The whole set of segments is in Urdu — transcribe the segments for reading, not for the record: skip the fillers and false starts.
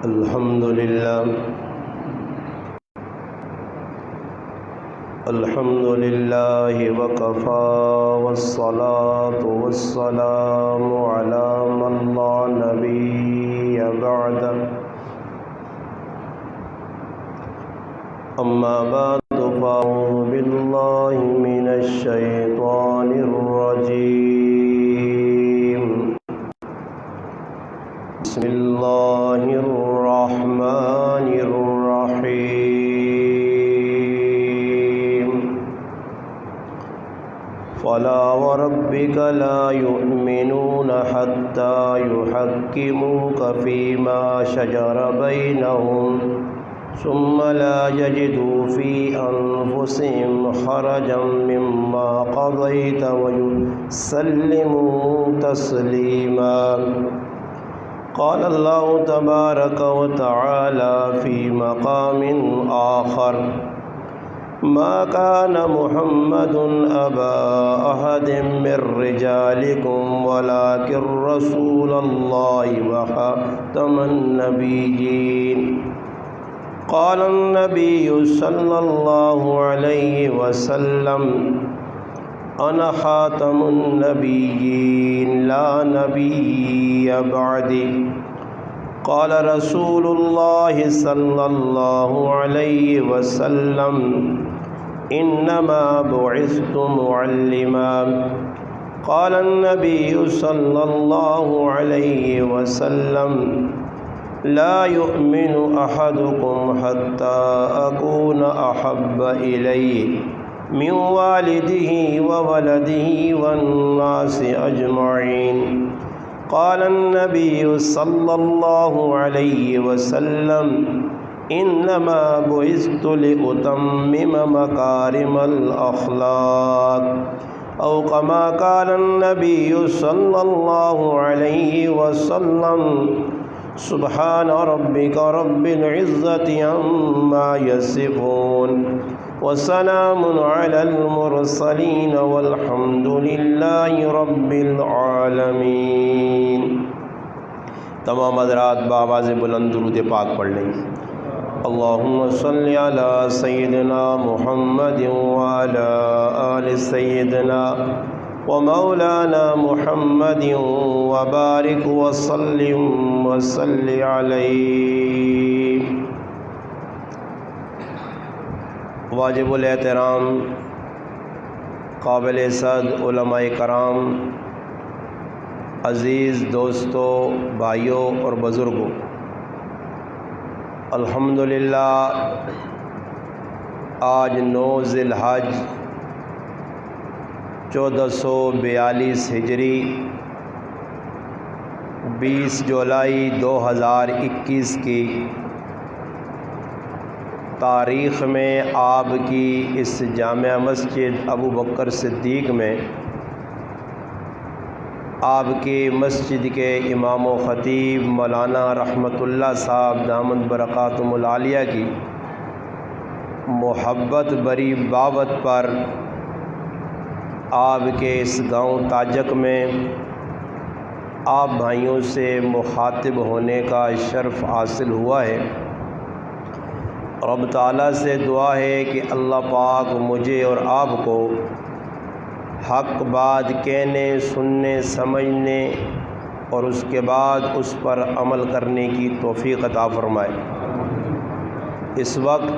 الحمد لله وكفى والصلاة والسلام على من لا نبي بعده أما بعد فأعوذ بالله من الشيطان الرجيم بسم الله الرحمن الرحيم فلا وربك لا يؤمنون حتى يحكموك فيما شجر بينهم ثم لا يجدوا في أنفسهم حرجا مما قضيت ويسلموا تسليما قال الله تبارك وتعالى في مقام آخر ما كان محمد أبا أحد من رجالكم ولكن رسول الله وخاتم النبيين قال النبي صلى الله عليه وسلم أنا خاتم النبيين لا نبي بعدي قال رسول الله صلى الله عليه وسلم إنما بعثت معلما قال النبي صلى الله عليه وسلم لا يؤمن أحدكم حتى أكون أحب إليه من والده وولده والناس أجمعين قال النبي صلى الله عليه وسلم إنما بعثت لأتمم مكارم الأخلاق أو كما قال النبي صلى الله عليه وسلم سبحان ربك رب العزة عما يصفون وسلام على المرسلين والحمد لله رب العالمين۔ تمام حضرات بآواز بلند درود پاک پڑھ لیں۔ اللہم صلی علی سیدنا محمد وعلی آل سیدنا ومولانا محمد وبارک وسلم وصلی علیہ۔ واجب الاحترام قابل صد علماء کرام، عزیز دوستوں، بھائیوں اور بزرگوں، الحمدللہ آج 9 ذی الحج 1442 ہجری 20 جولائی 2021 کی تاریخ میں آپ کی اس جامع مسجد ابو بکر صدیق میں آپ کی مسجد کے امام و خطیب مولانا رحمت اللہ صاحب دامت برکاتہم العالیہ کی محبت بری دعوت پر آپ کے اس گاؤں تاجک میں آپ بھائیوں سے مخاطب ہونے کا شرف حاصل ہوا ہے۔ رب تعالیٰ سے دعا ہے کہ اللہ پاک مجھے اور آپ کو حق بات کہنے، سننے، سمجھنے اور اس کے بعد اس پر عمل کرنے کی توفیق عطا فرمائے۔ اس وقت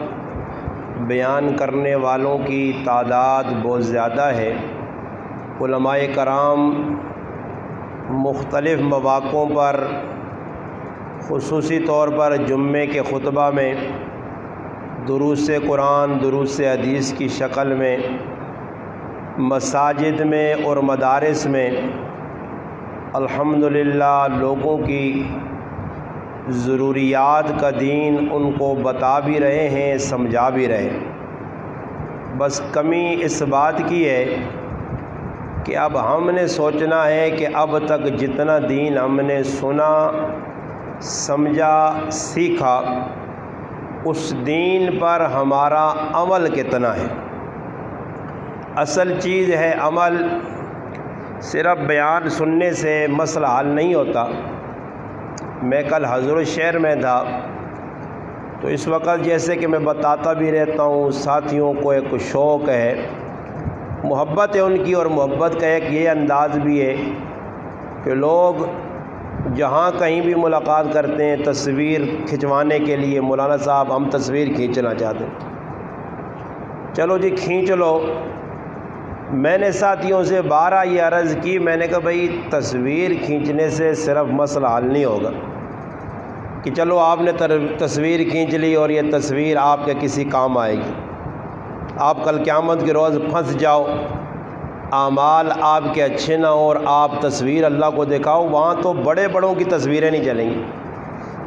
بیان کرنے والوں کی تعداد بہت زیادہ ہے۔ علماء کرام مختلف مواقعوں پر، خصوصی طور پر جمعے کے خطبہ میں، دروس قرآن، دروس حدیث کی شکل میں، مساجد میں اور مدارس میں الحمدللہ لوگوں کی ضروریات کا دین ان کو بتا بھی رہے ہیں، سمجھا بھی رہے ہیں۔ بس کمی اس بات کی ہے کہ اب ہم نے سوچنا ہے کہ اب تک جتنا دین ہم نے سنا، سمجھا، سیکھا، اس دین پر ہمارا عمل کتنا ہے۔ اصل چیز ہے عمل۔ صرف بیان سننے سے مسئلہ حل نہیں ہوتا، میں کل حضرت شہر میں تھا، تو اس وقت جیسے کہ میں بتاتا بھی رہتا ہوں، ساتھیوں کو ایک شوق ہے، محبت ہے ان کی، اور محبت کا ایک یہ انداز بھی ہے کہ لوگ جہاں کہیں بھی ملاقات کرتے ہیں تصویر کھنچوانے کے لیے، مولانا صاحب ہم تصویر کھینچنا چاہتے ہیں، چلو جی کھینچ لو۔ میں نے ساتھیوں سے بارہ یہ عرض کی، میں نے کہا بھائی تصویر کھینچنے سے صرف مسئلہ حل نہیں ہوگا کہ چلو آپ نے تصویر کھینچ لی اور یہ تصویر آپ کے کسی کام آئے گی، آپ کل قیامت کے روز پھنس جاؤ، اعمال آپ کے اچھے نہ ہو اور آپ تصویر اللہ کو دکھاؤ، وہاں تو بڑے بڑوں کی تصویریں نہیں چلیں گی،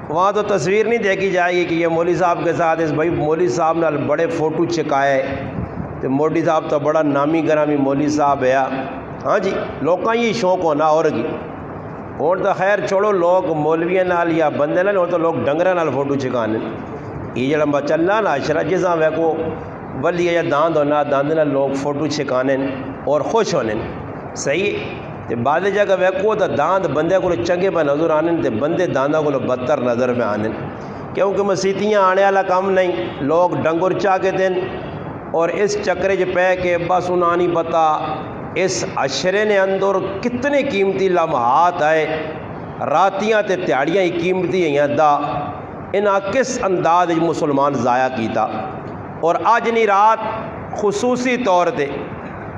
وہاں تو تصویر نہیں دیکھی جائے گی کہ یہ مولوی صاحب کے ساتھ اس بھائی مولوی صاحب نے بڑے فوٹو چکائے، تو مولوی صاحب تو بڑا نامی گرامی مولوی صاحب ہے۔ ہاں جی، لوگوں یہ شوق ہونا اور کی ہوں تو خیر چھوڑو، لوگ مولویاں نال یا بندے نال ہوں تو لوگ ڈنگراں نال فوٹو چکانے، یہ جڑا مچلنا ناشرا جساں ویکو ولی یا داند ہونا، داند نال لوگ فوٹو چھکانے اور خوش ہونے، صحیح تے بعد جگہ ویکو تو داند بندے کو چنگے پہ نظر آنے تے بندے دانداں کو بدتر نظر میں آنے، کیونکہ مسیتیاں آنے والا کام نہیں، لوگ ڈنگر چاہ کے دن اور اس چکرے چ پہ کے بس انہاں نہیں پتا اس عشرے نے اندر کتنے قیمتی لمحات آئے، راتیاں تے تیاڑیاں ہی قیمتی ہیں دا انہاں کس انداز مسلمان ضائع کیتا، اور آج نی رات خصوصی طور تے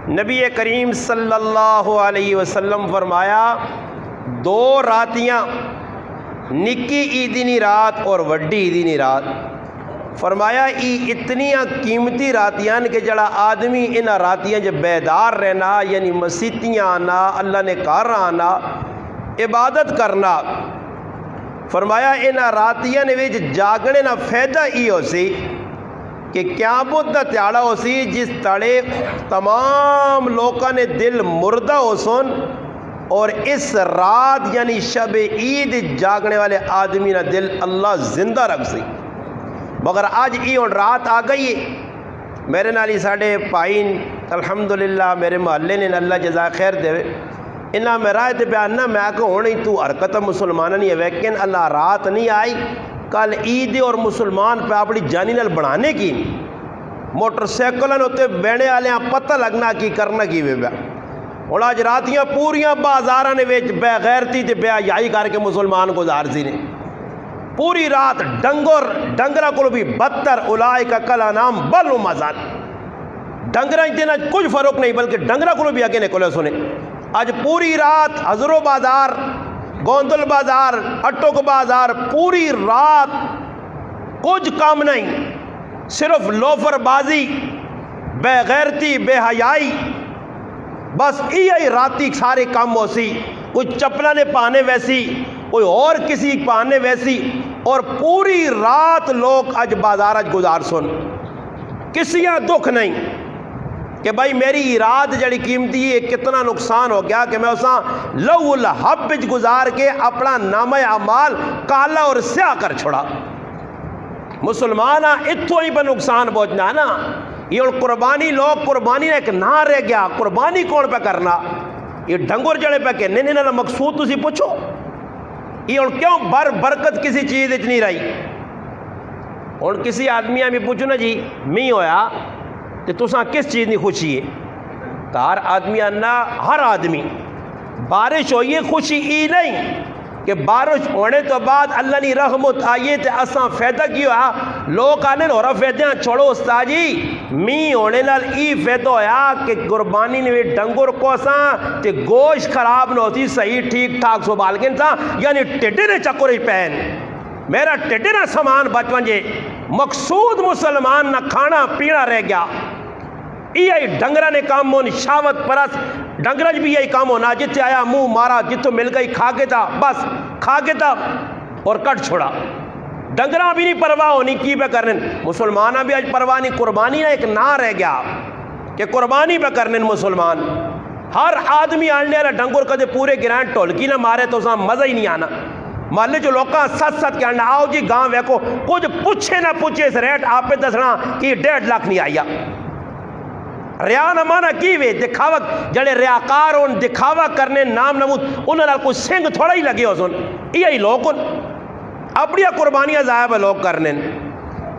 نبی کریم صلی اللہ علیہ وسلم فرمایا دو راتیاں، نکی عیدی نی رات اور وڈی عیدی نی رات، فرمایا ای اتنیاں قیمتی راتیاں کہ جڑا آدمی انہاں راتیاں جو بیدار رہنا، یعنی مسیتیاں آنا، اللہ نے کار آنا، عبادت کرنا، فرمایا انہاں راتیاں نے وچ جاگنے نا فائدہ ای ہو سی کہ قیامت دا تیاڑا ہو سی جس تڑے تمام لوکاں نے دل مردہ ہو سن، اور اس رات یعنی شب عید جاگنے والے آدمی نا دل اللہ زندہ رکھ سی، مگر آج ای اور رات آ گئی ہے۔ میرے نالی ساڑھے پائن الحمدللہ میرے محلے نے اللہ جزا خیر دے انہاں میں رائے تے بیان نہ میں آکھا ہونے تو حرکت مسلمانہ نہیں ہے، لیکن اللہ رات نہیں آئی، کل عید اور مسلمان پہ اپنی جانی نال بنانے کی موٹر سیکلن ہوتے بینے والے پتہ لگنا کی کرنا کی بے بیا، اور آج راتیاں پوریاں بازاراں نے ویچ بے غیرتی تے بے حیائی کر کے مسلمان گزار سی نے، پوری رات ڈنگرہ کو بھی بدتر، اولئک کالانعام بل ہم اضل، ڈنگرہ دینا کچھ فرق نہیں بلکہ ڈنگرہ کو بھی آگے نکلے سنے۔ آج پوری رات حضرو بازار، گوندل بازار، اٹک بازار، پوری رات کچھ کام نہیں، صرف لوفر بازی، بے غیرتی، بے حیائی، بس یہی راتی سارے کام ہو سی، کوئی چپلہ نے پانے ویسی، کوئی اور کسی پانے ویسی، اور پوری رات لوگ اج بازار اج گزار سن، کسی دکھ نہیں کہ بھائی میری رات جڑی قیمتی ہے کتنا نقصان ہو گیا کہ میں اساں لو الحب گزار کے اپنا نامہ اعمال کالا اور سیاہ کر چھوڑا۔ مسلمان اتھوں ہی پہ نقصان پہنچنا ہے نا، یہ قربانی لوگ قربانی نے ایک نہ رہ گیا، قربانی کون پہ کرنا، یہ ڈنگر جڑے پہ کہ نہیں نہیں مقصود تسی پوچھو، یہ کیوں برکت کسی چیز نہیں رہی، اور کسی آدمی میں پوچھو نا جی میں ہویا کہ تساں کس چیز نہیں خوشی ہے، تو ہر آدمی آنا ہر آدمی بارش ہوئی ہے خوشی ای نہیں کہ بارش ہونے تو بعد اللہ نے رحمت آئیے تے اساں فائدہ کیوں ہے، لوگ آنے ہورا فائدہ چھوڑو استاد جی، می ہونے نال ای فائدہ ہویا کہ قربانی نے ڈنگر کو اساں تے گوشت خراب نہ ہوتی، صحیح ٹھیک ٹھاک سنبھال کے انسان، یعنی ٹڈے نے چکر پہن میرا ٹڈے نہ سامان بچ ونجے، مقصود مسلمان نہ کھانا پینا رہ گیا، یہی ڈنگرہ نے کام ہونا، شاوت پرس ڈنگرہ بھی یہی کام ہونا، جتے آیا منہ مارا، جتوں مل گئی کھا کے تھا، بس کھا کے تھا اور کٹ چھوڑا، ڈنگرہ بھی نہیں پرواہ ہونی کی پہ کرنے، مسلمانہ بھی آج پرواہ نہیں، قربانی نہ ایک نہ رہ گیا کہ قربانی پہ کرنے مسلمان، ہر آدمی آنے والا ڈنگر کدے پورے گران ٹولکی نہ مارے تو اساں مزہ ہی نہیں آنا، محلے جو لوکاں ساتھ ساتھ کہنا آؤ جی گاں ویکو کچھ پوچھے نہ پوچھے اس ریٹ آپ پہ دسنا کہ 1.5 لاکھ نہیں آیا، ریا نہ مانا کی وے دکھاوا، جڑے ریاکار ہون دکھاوا کرنے نام نمود انہاں نال کوئی سنگ تھوڑا ہی لگے ہو سن، یہی لوگ اپنی قربانیاں ضائع لوگ کرنے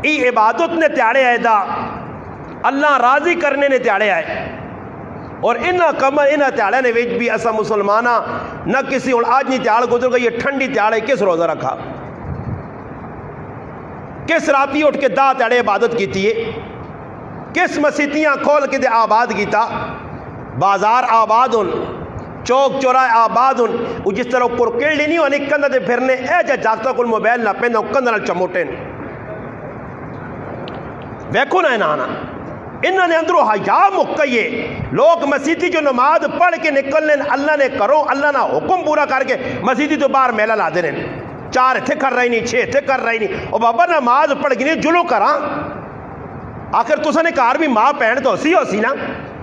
ای عبادت نے تیاڑے آئے دا اللہ راضی کرنے نے تیاڑے آئے اور انہاں کمر انہاں تیاڑے نے ویچ بھی ایسا مسلمانہ نہ کسی اور آج نہیں تیاڑ گزر گئی، یہ ٹھنڈی تیاڑے کس روزہ رکھا، کس راتی اٹھ کے دا تیاڑے عبادت کیتی ہے، کس مسیتیاں کھول کے دے آباد کیتا، بازار آباد ان چوک چورائے آباد ان وہ جس طرح کرکیڑی نہیں ہونے کندہ دے پھرنے اے جا جاگتا کل موبیل نہ پہننا کندہ نہ چموٹیں ویکھو نہ انہانا انہوں نے اندروں حیا مکیے لوگ مسیدی جو نماز پڑھ کے نکلنے اللہ نے کرو اللہ نے حکم پورا کر کے مسیدی تو باہر میلہ لا دے رہے 4 اتھے کر رہی نہیں 6 اتھے کر رہی نہیں اور بابا نماز پڑھ گئی نہیں جلو کراں آخر تسا نے کار بھی ماں پہن تو ہسی نا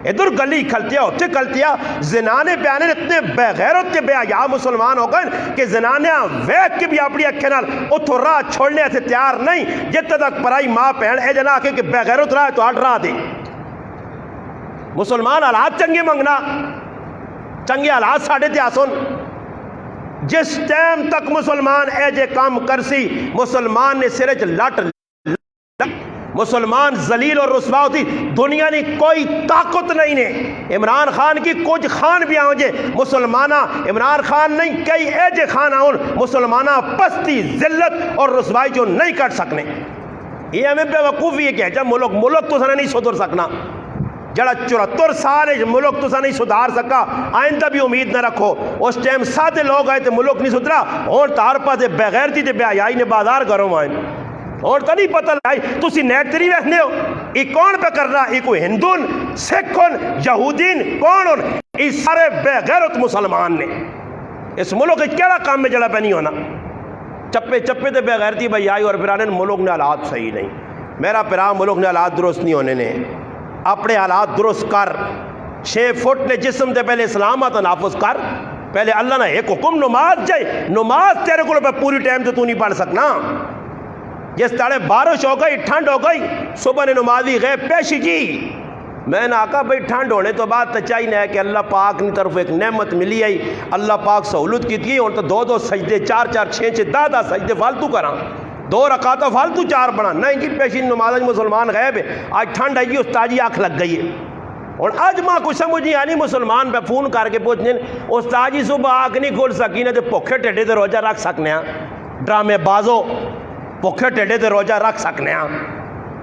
ادھر گلی کھلتیا ہوتے کھلتیا زنانے بیانے اتنے بے غیرت کے بے حیا مسلمان ہو گئے کہ زنانے ویک کے بھی اپنی اکھے نال اتھو راہ چھوڑنے سے تیار نہیں جتنے تک پرائی ماں پہن اے جنا کہ بے غیرت راہ تو ہٹ راہ دے مسلمان حالات چنگے منگنا چنگے حالات ساڑھے تیاسن جس ٹائم تک مسلمان اے جے کام کرسی مسلمان نے سرچ لٹ مسلمان ذلیل اور رسوا ہوتی دنیا نے کوئی طاقت نہیں نے عمران خان کی کچھ خان بھی آؤں جے مسلمانہ عمران خان نہیں کئی ایجے خان آؤں مسلمانہ پستی ذلت اور رسوائی جو نہیں کٹ سکنے یہ ہمیں بے وقوفی ہے کہ جب ملک تو سنے نہیں سدھر سکنا جڑا 74 سال ہے ملک تو سنے نہیں سدھار سکا آئندہ بھی امید نہ رکھو اس ٹائم سادے لوگ آئے تھے ملک نہیں سدھرا اور تارپا دے بغیرتی دے بے حیائی نے بازار گھروں آئیں اور تو نہیں پتہ لگائی تسی نیٹری رہنے ہو یہ کون پہ کر رہا یہ کوئی ہندون سکھن یہودین کون ہو یہ سارے بے غیرت مسلمان نے اس ملک کیڑا کام میں جڑا پہ نہیں ہونا چپے چپے دے بے غیرتی بھائی آئی اور پرانے ملک نے حالات صحیح نہیں میرا پرا ملک نے حالات درست نہیں ہونے نے اپنے حالات درست کر 6 فٹ نے جسم دے پہلے اسلامات نافذ کر پہلے اللہ نے ایک حکم نماز جائے نماز تیرے کو پہ پوری ٹائم تو نہیں پڑھ سکنا جس طرح بارش ہو گئی ٹھنڈ ہو گئی صبح نے نمازی غیب پیشی جی میں نے آقا بھئی ٹھنڈ ہونے تو بعد تو چاہیے ہے کہ اللہ پاک نے طرف ایک نعمت ملی ہے اللہ پاک سہولت کی تھی اور تو 2 سجدے 4 6 10 سجدے فالتو کراں 2 رکعتیں فالتو 4 بنا نہیں جی پیشی نماز مسلمان غیب ہے آج ٹھنڈ آئی استاجی آنکھ لگ گئی ہے اور آج ماں کچھ سمجھ نہیں آنی مسلمان پہ فون کر کے پوچھنے استاجی صبح آنکھ نہیں کھول سکی نہ تو پوکھے ٹیڈے دے روزہ رکھ سکنے ہیں ڈرامے بازو پوکھے ٹیڈے دے روزہ رکھ سکنے ہیں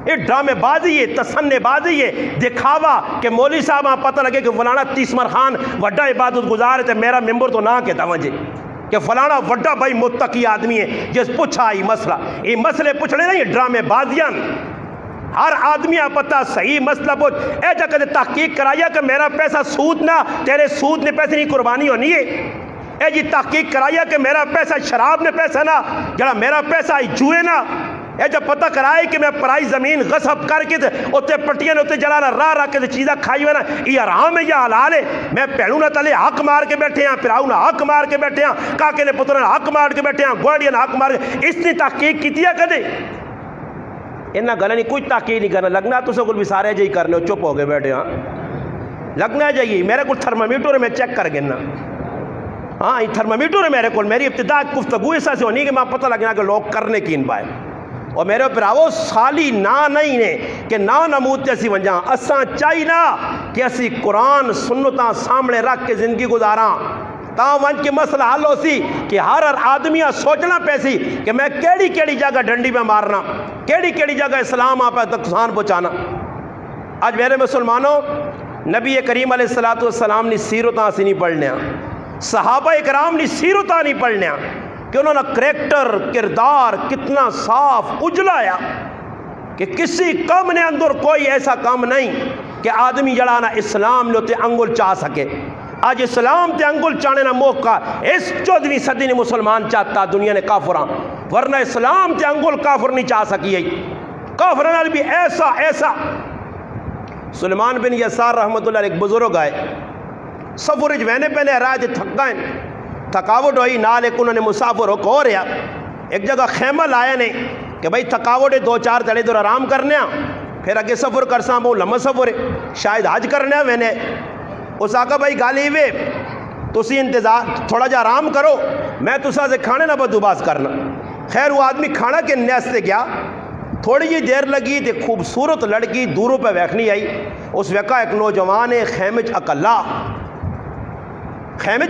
یہ ڈرامے بازی ہے تسنے بازی ہے دکھاوا کہ مولوی صاحب پتہ لگے کہ فلانا تیسمر خان وڈا عبادت گزار ہے میرا ممبر تو نہ کہتا مجھے کہ فلانا وڈا بھائی متقی آدمی ہے جس پوچھا یہ مسئلہ یہ مسئلے پوچھنے نہیں ڈرامے بازیاں ہر آدمی پتہ صحیح مسئلہ پوچھ اے جا کہ تحقیق کرایا کہ میرا پیسہ سود نہ تیرے سود نے پیسے نہیں قربانی ہونی ہے اے جی تحقیق کرایا کہ میرا پیسہ شراب نے پیسہ نہ جڑا میرا پیسہ جوئے نہ اے جب پتہ کرائے کہ میں پرائی زمین غصب کر کے اتے پٹیاں نے اتے جلانا راہ راہ کے چیزیں کھائی ہوئے نا یہ حرام ہے یا حلال ہے میں پہلو نہ تلے حق مار کے بیٹھے ہیں پھراؤ نہ حق مار کے بیٹھے ہیں کاکے نے پتر نے حق مار کے بیٹھے ہیں گوڑیاں نے حق مار کے اس نے تحقیق کی تھی کدے انہاں گلے نہیں کچھ تحقیق نہیں کرنا لگنا تو سکل بھی سارے جائی کرنے چپ ہو گئے بیٹھے ہاں لگنا جائیے میرے کو تھرمامیٹر میں چیک کر گنا ہاں یہ تھرمامیٹر ہے میرے کو میری ابتدا گفتگو ایسا سے ہونی کہ میں پتہ لگنا کہ لوگ کرنے کی ان پائے اور میرے پراؤ سالی نہ نہیں نے کہ نہ نمود جیسی ونجاں اساں چاہی نہ کہ اسی قرآن سنتاں سامنے رکھ کے زندگی گزاراں تا ونج کے مسئلہ حل ہو سی کہ ہر آدمیاں سوچنا پیسی کہ میں کیڑی کیڑی جگہ ڈنڈی میں مارنا کیڑی کیڑی جگہ اسلام آپ نقصان پہنچانا آج میرے مسلمانوں نبی کریم علیہ السلام نے سیرتاں سے نہیں پڑھنے صحابہ اکرام نے سیرتاں نہیں پڑھنے کہ انہوں نے کریکٹر کردار کتنا صاف اجلایا کہ کسی کم نے اندر کوئی ایسا کم نہیں کہ آدمی جڑانا اسلام نے تے انگل چاہ سکے آج اسلام تے انگل چاہنے نہ موقع اس 14ویں صدی نے مسلمان چاہتا دنیا نے کافراں ورنہ اسلام تے انگل کافر نہیں چاہ سکی ہے کافران بھی ایسا ایسا سلیمان بن یسار رحمت اللہ ایک بزرگ آئے سفر جوینے پہلے رائے تھک گئے تھکاوٹ ہوئی نال ایک انہوں نے مسافر ہو کو رہا ایک جگہ خیمہ لایا نے کہ بھئی تھکاوٹ 2-4 دڑے دور آرام کرنے پھر اگے سفر کرساں بہت لمبا سفر ہے شاید حج کرنے میں نے اس آقا بھائی گالی وے تسی انتظار تھوڑا جا آرام کرو میں تسا سے کھانے نہ بدو باز کرنا خیر وہ آدمی کھانا کے نیاز سے گیا، تھوڑی جی دیر لگی تو خوبصورت لڑکی دوروں پہ ویکھنی آئی. اس ویکھا ایک نوجوان ہے خیمج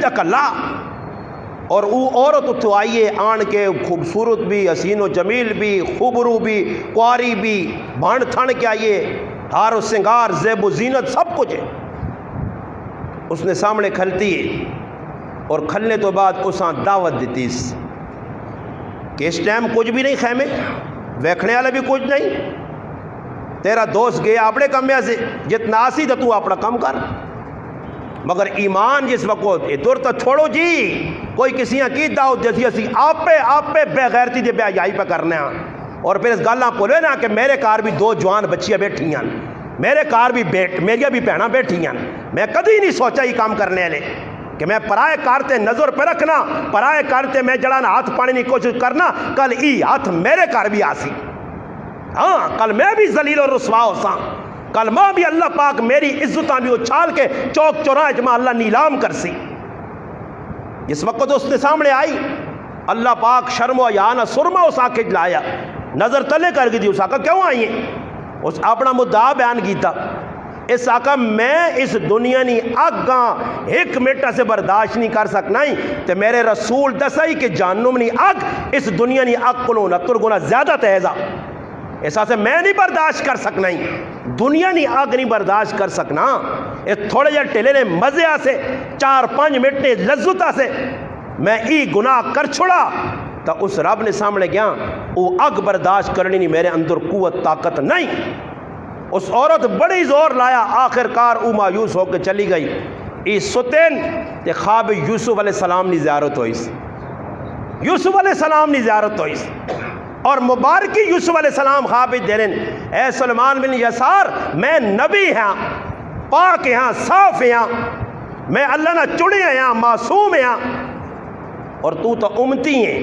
اکلا اور وہ عورت تو آئیے آن کے خوبصورت بھی، حسین و جمیل بھی، خوبرو بھی، کواری بھی، بھان تھن کے آئیے، ہار و سنگار، زیب و زینت سب کچھ ہے. اس نے سامنے کھلتی ہے اور کھلنے تو بعد اساں دعوت دیتی کہ اس ٹائم کچھ بھی نہیں، خیمے ویکھنے والا بھی کچھ نہیں، تیرا دوست گیا اپنے کام میں سے جتنا آسی تو اپنا کام کر. مگر ایمان جس وقت ادھر تو چھوڑو جی، کوئی کسی کی دعوت جیسی اسی آپ پہ بے غیرتی دے بے حیائی پہ کرنے ہیں. اور پھر اس گالاں کھولے نا کہ میرے کار بھی 2 جوان بچیاں بیٹھی ہیں، میرے کار بھی میری بھی بہناں بیٹھی ہیں. میں کدی نہیں سوچا یہ کام کرنے والے کہ میں پرائے کارتے نظر پہ رکھنا، پرائے کارتے میں جڑانا ہاتھ پانے کی کوشش کرنا، کل ای ہاتھ میرے کار بھی آسی. ہاں کل میں بھی ذلیل اور رسوا ہو سا، کل ماں بھی اللہ پاک میری عزتاں بھی اچھال کے چوک چوراہے جمع اللہ نیلام کر سی. جس وقت اس نے سامنے آئی اللہ پاک شرم و حیا نہ سرما اس آنکھیں جلایا، نظر تلے کر گئی تھی. اس آقا کیوں آئی ہیں؟ اس اپنا مدعا بیان کیتا. اس آقا میں اس دنیا نی اگاں 1 منٹ سے برداشت نہیں کر سکنا ہی تے میرے رسول دسائی کہ جہنم نی اگ اس دنیا نی اگ کو 69 گنا زیادہ تیز آ. ایسا سے میں نہیں برداشت کر سکنا ہی، دنیا نہیں آگ نہیں برداشت کر سکنا. اس تھوڑے جا ٹیلے نے مزے سے 4-5 منٹ نے لذتا سے میں ای گناہ کر چھوڑا تو اس رب نے سامنے گیا وہ اگ برداشت کرنی نہیں، میرے اندر قوت طاقت نہیں. اس عورت بڑی زور لایا، آخر کار او مایوس ہو کے چلی گئی. ای ستین تے خواب یوسف علیہ السلام نے زیارت ہوئی، یوسف علیہ السلام نے زیارت ہوئی اور مبارکی یوسف علیہ السلام خواب دے رہے ہیں، اے سلمان بن یسار میں نبی ہاں، پاک ہاں، صاف ہاں، میں اللہ نہ چڑے ہاں، معصوم ہاں، اور تو امتی ہیں.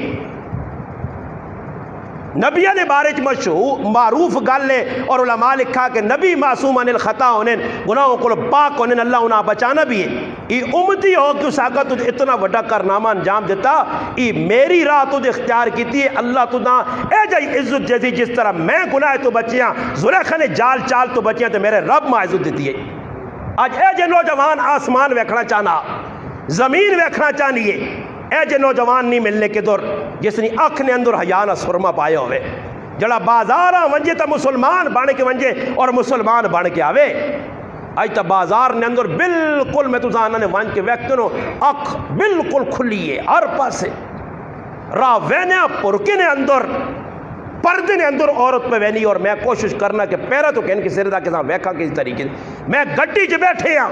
نبیہ نے بارے مشہور معروف گل ہے اور علماء لکھا کہ نبی معصوم عن الخطا ہونے گناہوں کو پاک ہونے اللہ انہاں بچانا بھی ہے. یہ امتی ہو کہ اس آقا تجھے اتنا بڑا کارنامہ انجام دیتا، یہ میری راہ تجھے اختیار کیتی ہے. اللہ تجھا اے جائی عزت جیسی جس طرح میں گناہ تو بچیاں، زلیخا نے جال چال تو بچیاں تو میرے رب ماں عزت دیتی ہے. آج اے جے نوجوان آسمان ویکھنا چاہنا، زمین ویکھنا چاہنیے، اے جے نوجوان نہیں ملنے کے دور جس نے اکھ نے اندر حیا نہ سرما پایا ہوئے، جڑا بازاراں ونجے تا مسلمان بن کے ونجے اور مسلمان بن کے آوے. آج تا بازار نے اندر بالکل میں تزانا نے ون کے ویکتنو اکھ بالکل کھلی ہے، ہر پاسے راہ وینیا پرکے نے اندر پردے نے اندر عورت پہ وینی. اور میں کوشش کرنا کہ پیرا تو کہن کی سردہ کے ساتھ ویکھا کس طریقے میں گڈی چ بیٹھے ہاں،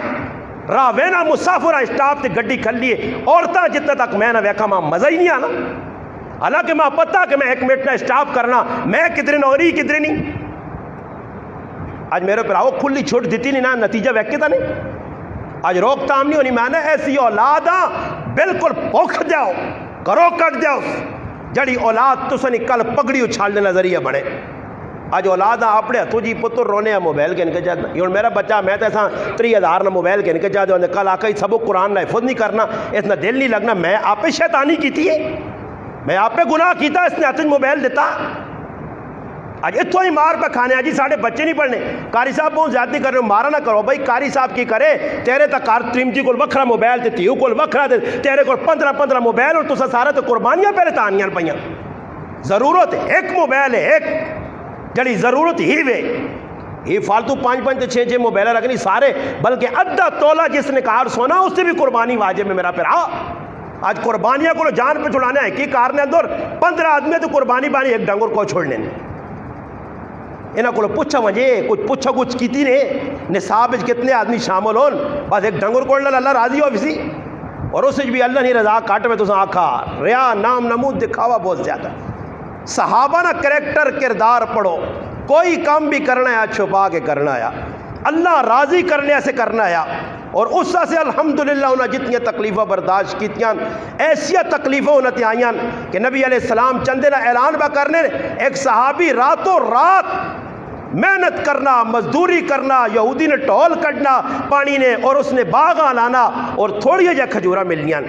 راہ وینا مسافر اسٹاپ تے گڈی کھلی ہے، عورتاں جتنے تک میں نہ ویکھا ماں مزہ ہی نہیں آنا. حالانکہ ماں پتہ کہ میں 1 منٹ نہ اسٹاپ کرنا، میں کدھر نہ ہو رہی کدھر نہیں. آج میرے پر آؤ کھلی چھوٹ دیتی نہیں نا، نتیجہ ویکھ کے تھا نہیں. آج روک تام نہیں ہونی، میں نے ایسی اولاد ہاں بالکل پوکھ جاؤ، کرو کٹ جاؤ، جڑی اولاد تو سنی کل پگڑی اچھالنے نظریہ بڑھے. آج اولاد اپنے ہاتھوں جی پتر رونے موبائل کے نکل جاتا. یہ میرا بچہ میں تو ایسا 30,000 نہ موبائل کے نکل جاتے، کل آ کے سبق قرآن نہ حفظ نہیں کرنا، اس نہ دل نہیں لگنا. میں آپ پہ شیطانی کیتی ہے، میں آپ پہ گناہ کیتا، اس نے ہاتھ موبائل دیتا. آج اتوں ہی مار پہ کھانے آجی ساڑھے بچے نہیں پڑھنے. قاری صاحب بہت زیادتی کر رہے ہو، مارا نہ کرو بھائی. قاری صاحب کی کرے تیرے تک کار تریمجی کو وکھرا موبائل دیتی ہو، کو وکھرا دے تیرے کو 15 موبائل اور تو سارا تو قربانیاں پہلے تانیاں پہیاں. ضرورت ایک موبائل ہے، ایک جڑی ضرورت ہی وے. یہ فالتو 5 6 6 موبائل رکھنی سارے، بلکہ ادھا تولا جس نے کار سونا اس سے بھی قربانی واجب ہے میرا پھر. آج قربانیاں کو جان پہ چھڑانا ہے کہ کار نے اندر 15 آدمی تو قربانی بانی ایک ڈنگر کو چھوڑنے. انہاں کو پوچھا مجھے کچھ پوچھا کچھ کیتی نے نصاب کتنے آدمی شامل ہون، بس ایک ڈنگر کو اللہ راضی ہو کسی اور اس بھی اللہ نہیں رضا کاٹ میں تو آکھا ریا نام نمود دکھاوا بہت زیادہ. صحابہ نہ کریکٹر کردار پڑھو، کوئی کام بھی کرنا ہے چھپا کے کرنا ہے، اللہ راضی کرنے سے کرنا ہے. اور اس سے الحمدللہ انہیں جتنی تکلیفیں برداشت کیتیاں، ایسیا تکلیفیں انہیں تے آئیاں کہ نبی علیہ السلام چندے نہ اعلان با کرنے ایک صحابی راتوں رات محنت کرنا، مزدوری کرنا، یہودی نے ٹول کٹنا پانی نے اور اس نے باغاں لانا اور تھوڑی جا کھجورا ملنیاں.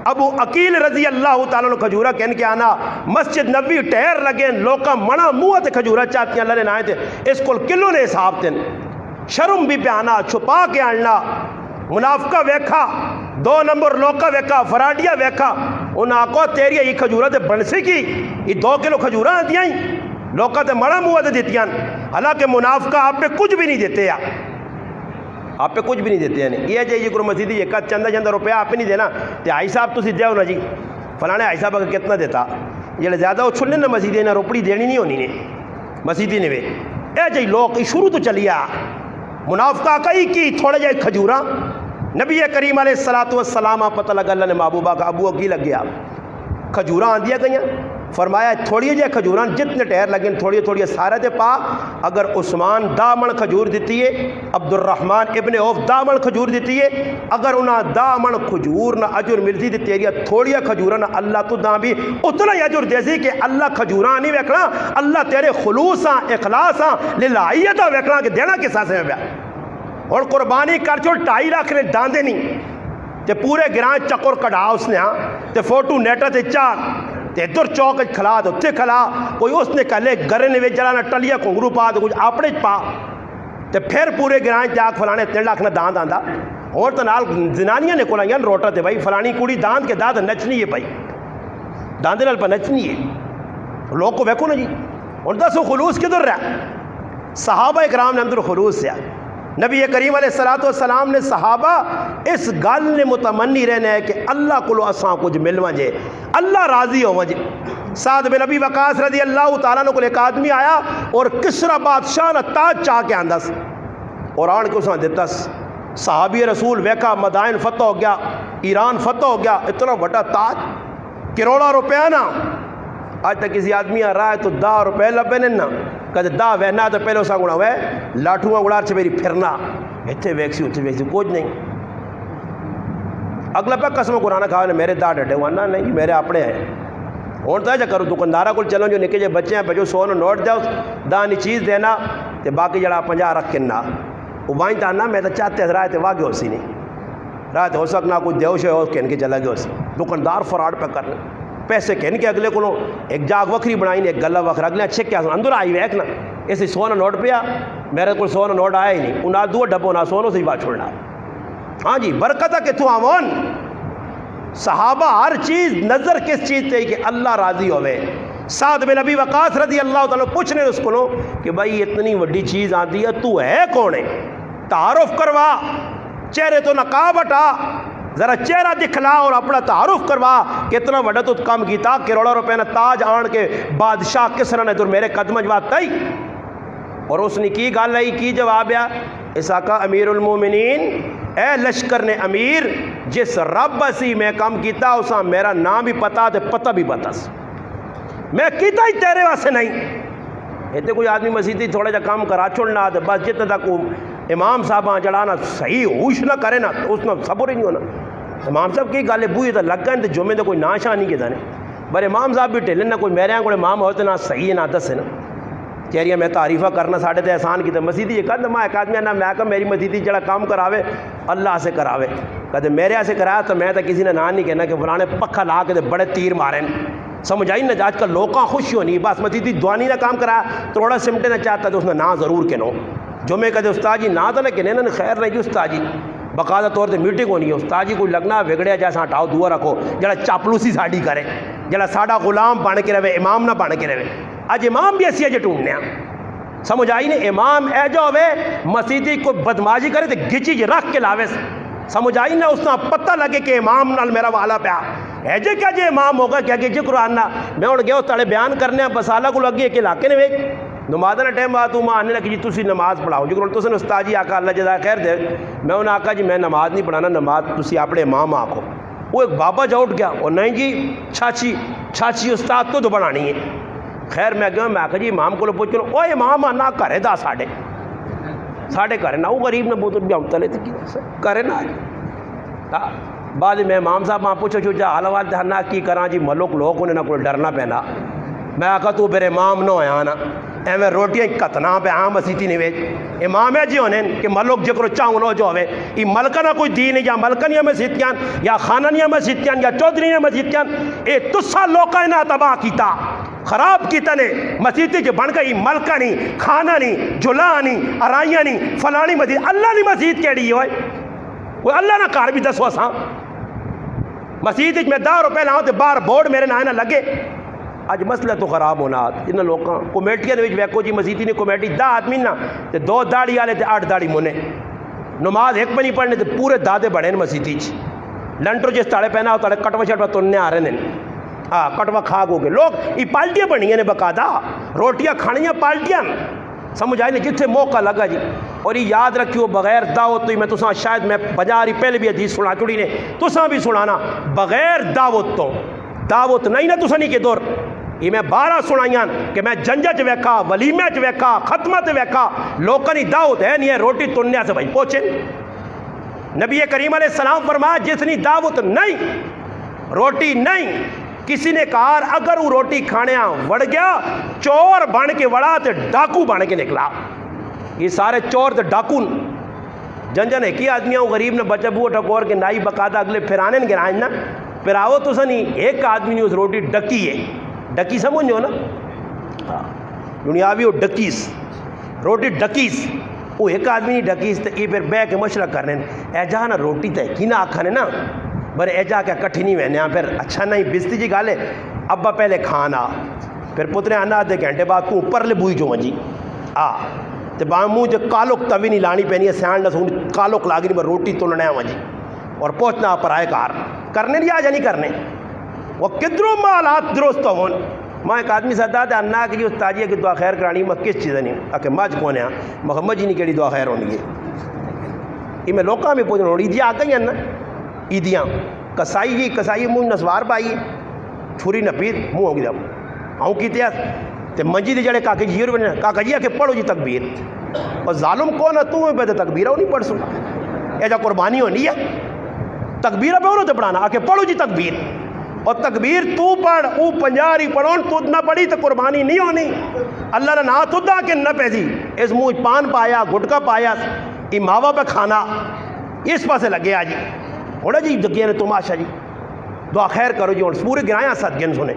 ابو عقیل رضی اللہ تعالیٰ نے کھجورہ کہن کے آنا مسجد نبی ٹہر لگے لوکا منا منہ تے کھجورہ چاہتیاں لڑے نائے تھے اس کو کلو نے حساب تھے شرم بھی پہ آنا چھپا کے آنا منافقہ ویکھا 2 نمبر لوکا ویکھا فراڈیا ویکھا انہاں آکو تیری یہ کھجورہ تے بنسی کی یہ 2 کلو کھجورہ دیاں لوکا تے مڑا منہ تے دیتیاں حالانکہ منافقہ آپ پہ کچھ بھی نہیں دیتے ہیں آپ پہ کچھ بھی نہیں دیتے ہیں یہ جائے یہ کرو مسیدی یہ چندہ روپیہ آپ پہ نہیں دینا تے آئی صاحب تو سیدھے ہو نا جی فلانے آئی صاحب اگر کتنا دیتا یہ زیادہ وہ چھلنے نا مسیدی نا روپڑی دینی نہیں ہونی نے مسیدی نے وے اے جائے لوگ شروع تو چلیا منافقہ کئی کی تھوڑے جائے کھجورہ نبی کریم علیہ السلام پتہ لگا اللہ نے محبوبہ کا ابو کی لگ گیا کھجورہ آن دیا گئیں فرمایا تھوڑی جائے کھجورہ جتنے ٹہر لگیں تھوڑی سارے دے پا اگر عثمان دامن کھجور دیتی ہے عبد الرحمن ابن عوف دامن کھجور دیتی ہے اگر انہاں دامن کھجور نہ اجر ملتی تھی تیریا تھوڑیا کھجورہ نہ اللہ تو داں بھی اتنا ہی اجر دیسی کہ اللہ کھجورہ نہیں ویکھنا اللہ تیرے خلوصاں اخلاصاں للہیتاں ویکھنا کہ دینا کس ساسے میں بیا اور قربانی کر چھوڑ 2.5 لاکھ نے داندے نہیں تے پورے گران چکر کڑا اس نے تے فوٹو نیٹا تے چاک تے در چوک کھلا دو تے کھلا کوئی اس نے کہلے گرے نے جلانا ٹلیا کنگرو پا دے کچھ اپنے پا تے پھر پورے گران چاک فلانے 3 لاکھ نہ داند آندا اور تو نال زنانیاں نے کولائیں روٹا تے بھائی فلانی کوڑی داند کے داد نچنی ہے بھائی داندے نال پہ نچنی ہے لوگ کو ویکھو نا جی اور دسو خلوص کدھر رہا صحابہ اکرام نے اندر خلوص سے نبی کریم علیہ السلام نے صحابہ اس گل نے متمنی رہنا ہے کہ اللہ کو اساں کچھ ملواں جے اللہ راضی ہو وجے سعد بن ابی وقاص رضی اللہ تعالیٰ کو ایک آدمی آیا اور کسرا بادشاہ نے تاج چاہ کے آندس اور آن کے اساں دیتس صحابی رسول ویکھا مدائن فتح ہو گیا ایران فتح ہو گیا اتنا بڑا تاج کروڑا روپیہ نا آج تک کسی آدمی آ رہا ہے تو 10 روپے لبے نا کہتے 10 وینا تو پہلے اسا گنا ہوئے لاٹھواں گڑار سے میری پھرنا اتھے ویکسی کچھ نہیں اگلا پہ قسم قرآن کھاؤ نے میرے دا ڈٹے ہوا نا نہیں میرے اپنے ہیں اور تو جا کرو دکاندارہ کو چلو جو نکے جے بچے ہیں بچو 100 نوٹ دو دانی چیز دینا تے باقی جڑا 50 رکھ کے نا وہ وائن تانا میں تو چاہتے رہا تے واقع ہو سی نہیں رہا تے ہو سکنا کچھ دیوش ہے اور کہن کے چلا گیا ہو سی دکاندار فراڈ پہ کرنے پیسے کہن کے اگلے کو ایک جاگ وکری بنائی نے ایک گلہ وکر اگلے اچھے کیا اندر آئی ویک نا ایسے 100 نوٹ پیا میرے کو 100 نوٹ آیا ہی نہیں انہاں 2 ڈبوں نہ 100 سے ہی بات چھوڑنا ہاں جی برکتہ کہ تو آمون صحابہ ہر چیز نظر کس چیز تے کہ اللہ راضی ہوئے سعد بن ابی وقاص رضی اللہ تعالیٰ پوچھنے اس کو کہ بھائی اتنی وڈی چیز آتی ہے تو ہے کون ہے تعارف کروا چہرے تو نقاب ہٹا ذرا چہرہ دکھلا اور اپنا تعارف کروا کتنا بڑا تو کام کیتا کروڑا روپے نے تاج آن کے بادشاہ کسرا نے تو میرے قدم جواب تائی اور اس نے کی گال لائی کی جواب یا ایسا کا امیر المومنین اے لشکر نے امیر جس رب اسی میں کام کیتا اسا میرا نام بھی پتا تے پتہ بھی پتا میں کیتا ہی تیرے واسے نہیں ایتے کوئی آدمی مسیدی تھوڑا جا کام کرا چھوڑنا تے بس جتنا تک امام صاحب چڑھانا صحیح ہوش نہ کرے نا تو اس میں صبر ہی نہیں ہونا امام صاحب کی گالے بوئی تو لگ گئے جمعے تو کوئی ناشا نہیں کہتا نہیں بر امام صاحب بھی ٹھیلے نہ کوئی میرے یہاں کوئی امام ہوتے نہ صحیح ہے نہ دس ہے نا کہہ رہی ہے میں تعریفہ کرنا ساڑھے تے احسان کی تو مسیدی یہ کہتا میں ایک آدمی نہ میں کہا میری مسیدی جڑا کام کراوے اللہ سے کراوے کہتے میرے سے کرایا تو میں تو کسی نے نہ نہیں کہنا کہ فلانے پکھا لا کے بڑے تیر مارے سمجھ آئی نا آج کل لوگاں خوشی ہونی بس مسیدی دوانی نہ کام کرایا تھوڑا سمٹے نہ چاہتا تو اس نے نہ ضرور کہنو جو میں کہتے استاد جی نہ تو نہ کہنے نا خیر نہیں جی استاد جی باقاعدہ طور سے میٹنگ ہونی ہے استاد جی کوئی لگنا بگڑیا جیسا ہٹاؤ دعا رکھو جڑا چاپلوسی ساڑی کرے جڑا ساڑا غلام بن کے رہے امام نہ بن کے رہے اج امام بھی ایسی اجے ٹونڈنے سمجھ آئی نے امام اے جو ہوئے مسیدی کو بدماشی کرے تو گچی جی رکھ کے لاوے سمجھ آئی نہ اس نے پتہ لگے کہ امام نال میرا والا پیا ہے جے کیا جے امام ہوگا کیا کہ جے قرآن نہ میں اڑ گیا تڑے بیان کرنے بسالہ کو لگی ایک علاقے نے ویک نماز نے ٹائم بعد ماں آنے لگی جی تسی نماز پڑھاؤ جی تو نے استاد جی آقا اللہ جزائے خیر دے میں انہیں آقا جی میں نماز نہیں پڑھانا نماز تسی اپنے امام آکھو وہ ایک بابا جا اٹھ گیا اور نہیں جی چھاچی استاد تو بنانی ہے خیر میں گیا میں آقا جی امام کو پوچھ لوں او امام آنا کرے دا ساڑھے کرے نہ وہ غریب نے بہت بھی تلے تھی کرے نہ بعد میں امام صاحب وہاں پوچھو جا حالوال دہنا کی کراں جی ملک لوگ انہیں نہ کوئی ڈرنا پینا میں آقا تو میرے امام نہ ہویا نا ایویں روٹیاں کتنا پہ عام مسیتی نہیں ویچ امام ہے جی ہونے کہ ملک جکرو چاہوں لو جو ہوئے یہ ملکہ نہ کوئی دین یا ملکہ نہیں مسیتیاں یا خانہ نہیں مسیتیاں یا چودھری نہیں مسیتیاں اے تسا لوکا نہ تباہ کیتا خراب کیتا نے مسیتی جو بن گئی ملکہ نہیں خانہ نہیں جلا نہیں ارائیاں نہیں فلانی مسجد اللہ نہیں مسجد کیڑی ہوئے وہ اللہ نہ کار بھی دسو ساں مسجد میں 10 روپے لاؤں تے باہر بورڈ میرے نہ لگے اج مسئلہ تو خراب ہونا ان لوکاں کمیٹیاں دے وچ ویکھو جی مسیتی نے کمیٹی 10 آدمی نا تے 2 داڑھی والے تے 8 داڑھی مونے نماز ایک بنی پڑھنے تے پورے دادے بڑے نے مسیتی چ لنٹر جس تاڑے پہنا ہو تاڑے کٹوا شٹوا تننے آ رہے ہیں ہاں کٹوا کھا گو گے لوگ یہ پالٹیاں بنی نے بقاعدہ روٹیاں کھانیاں پالٹیاں سمجھ آئی نہیں جتنے موقع لگا جی اور یہ یاد رکھیو بغیر دعوت تو میں تساں شاید میں 50 پہلے بھی حدیث سنا چڑی نے تساں بھی سنانا بغیر دعوت تو دعوت نہیں نہ تساں نہیں کہ دور یہ میں 12 سنائیاں کہ میں جنجہ چ ویکھا ولیمہ چ ویکھا ختمہ تے ویکھا لوکاں دی دعوت ہے نہیں ہے روٹی تنیا سے بھائی پہنچے نبی کریم علیہ السلام فرمایا جتنی دعوت نہیں روٹی نہیں کسی نے کہا اگر وہ روٹی کھانے وڑ گیا چور بن کے وڑا تے ڈاکو بن کے نکلا یہ سارے چور تے ڈاکو جنجا نے کی آدمیاں غریب نے بچہ بوہ ٹکور کے نائی بقاعدہ اگلے پھرانے گرائیں نا پھر آؤ تو سنی ایک آدمی نے اس روٹی ڈکی ہے ڈکی سمجھو نا دنیاوی وہ ڈکیس روٹی ڈکیس وہ ایک آدمی نہیں ڈکیس تو یہ پھر بہ کے مشورہ کر رہے ہیں اے جہاں نا روٹی تے کی نہ آکھانے نا بر اے جا کے کٹھی نہیں وینے پھر اچھا نہیں بستی جی گالے ابا پہلے کھانا پھر پترے آنا آدھے گھنٹے بعد تو اوپر لے بوئی جو منجی تے بامو جو کالوک توی نہیں لانی پہنی ہے سیان نہ سون کالوک لاگی نہیں بر روٹی تلنے منجی اور پہنچنا پر آئے کار کرنے نہیں آجا نہیں کرنے وہ کدروں مالات درست ہون میں ایک آدمی صدا تھا انہا کہ جی استاجی ہے کہ دعا خیر کرانی میں کس چیزیں نہیں اکھے ماج کونے ہیں محمد جی نہیں کہڑی دعا خیر ہونی ہے یہ میں لوکاں میں پوچھنا ہونی عیدیاں آگئی ہیں نا عیدیاں کسائی جی کسائی مجھ نسوار پائی چھوری نپید منہ ہوگی جب آؤں کی تیاز تے منجی دے جڑے کاکے جی بنے کاکا جی آکے پڑھو جی تکبیر اور ظالم کون ہے تو میں پہتے تکبیرہ ہو نہیں پڑھ سو اے جا قربانی ہونی ہے تکبیرہ پہ انہوں تے پڑھانا آکے پڑھو جی تکبیر اور تکبیر تو پڑھ او 50 پڑھون تو نہ پڑھی تو قربانی نہیں ہونی اللہ نے نہ تو دا کہ نہ پیسی اس منہ پان پایا گھٹکا پایا یہ ماوا پہ کھانا اس پاسے لگے آجی ہوڑا جی جگہ نے تماشا جی دعا خیر کرو جی اور پورے گرائیں ساتھ گن سنے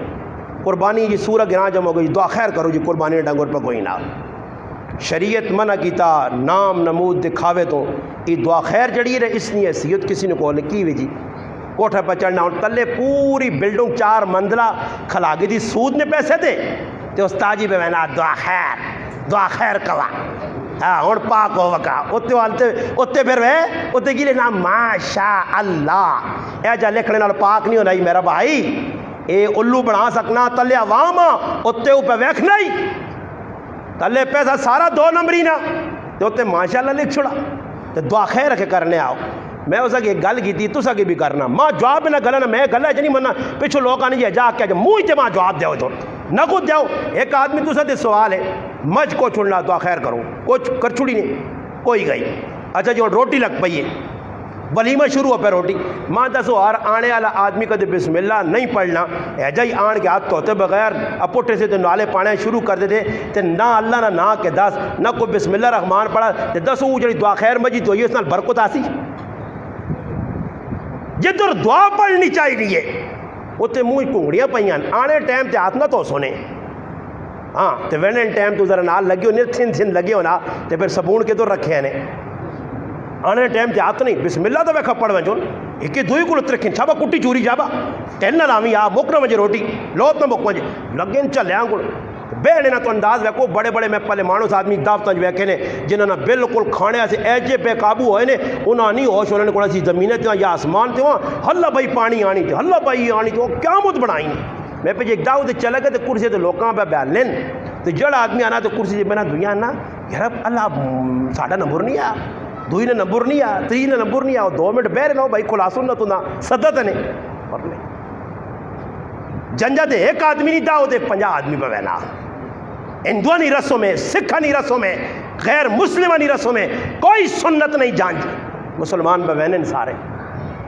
قربانی جی سورہ گراں جمع ہو گئی دعا خیر کرو جی قربانی ڈنگر پہ کوئی نہ شریعت منع کیتا نام نمود دکھاوے تو یہ دعا خیر جڑی رہے اس لیے حیثیت کسی نے کہنے کی وی جی کوٹھے پہ چڑھنا اور تلے پوری بلڈنگ 4 منزلہ کھلا گئی تھی سود نے پیسے دے تو استاجی پہ میں دعا خیر کوا ہاں اور پاک ہو وکا اتے پھر وہ اتے کی لینا ماشاء اللہ اے جا لکھنے نال پاک نہیں ہونا ہی میرا بھائی اے الو بنا سکنا تلے عوام اتے اوپے ویکھ نہیں تلے پیسہ سارا 2 نمبری نا تو اتے ماشاء اللہ لکھ چھوڑا تو دعا خیر رکھے کرنے آؤ میں اسا کہ گل کی تھی تسا کہ بھی کرنا ماں جواب میں نہ گلا نہ میں گلا جنی مننا پچھو لوگ آنے جائے جا کے منہ تے ماں جواب دیو تو نہ خود دیو ایک آدمی تسا دے سوال ہے مجھ کو چھوڑنا دعا خیر کروں کچھ کر چھوڑی نہیں کوئی گئی اچھا جو روٹی لگ پئی ہے ولیمہ شروع ہو پہ روٹی ماں دسو ہر آنے والا آدمی کدے بسم اللہ نہیں پڑھنا ایجا ہی آن کے ہاتھ دھوتے بغیر اپوٹے سے تو نالے پانے شروع کر دیتے تے نہ اللہ نہ کے دس نہ کوئی بسم اللہ رحمان پڑھا تے دسو جڑی دعا خیر مجید تو یہ اس نال برکت آسی جدر دعا پڑھنی چاہیے اتنے منہ کنگڑیاں پئیاں آنے ٹائم تے ہاتھ نہ تو سونے ہاں تے وینن ٹائم تو ذرا نال لگی ہونے تھن لگے ہونا تے پھر صابون کے تو رکھے ہیں آنے ٹائم تے ہاتھ نہیں بسم اللہ تو ویکھا پڑھ وجون ایک دوئی کو ترکھیں چھابا کٹی چوری جابا ٹین نہ لاویں آ مکنا وجے روٹی لوت نہ مک وجے لگن چلیاں کو بہنے نہ تو انداز ویکو بڑے بڑے میں پہلے مانوس آدمی دافتاں ویکھے نے جنہاں بالکل کھانے سے ایجے پہ قابو ہوئے نے انہاں نہیں ہوش انہوں نے کوئی سی زمینیں تھے یا آسمان تھے وہاں ہلا بھائی پانی آنی تھے ہلا بھائی آنی تھے وہ قیامت بنائی میں پہ ایک داؤ تے چلے گئے تے کرسی تے لوکاں پہ بیان لین تے جڑا آدمی آنا تے کرسی بنا دنیا نا یار اللہ ساڈا نمبر نہیں آ دوئی نے نمبر نہیں آ تری نے نمبر نہیں آ 2 منٹ بہرے نہ بھائی خلاصوں نہ تو نہ صدت نے اور نہیں جنجا تے ایک آدمی نہیں داؤ تے 50 آدمی پہ بہنا ہندوانی رسوں میں سکھانی رسوں میں غیر مسلمانی رسوں میں کوئی سنت نہیں جانتی مسلمان بہنیں سارے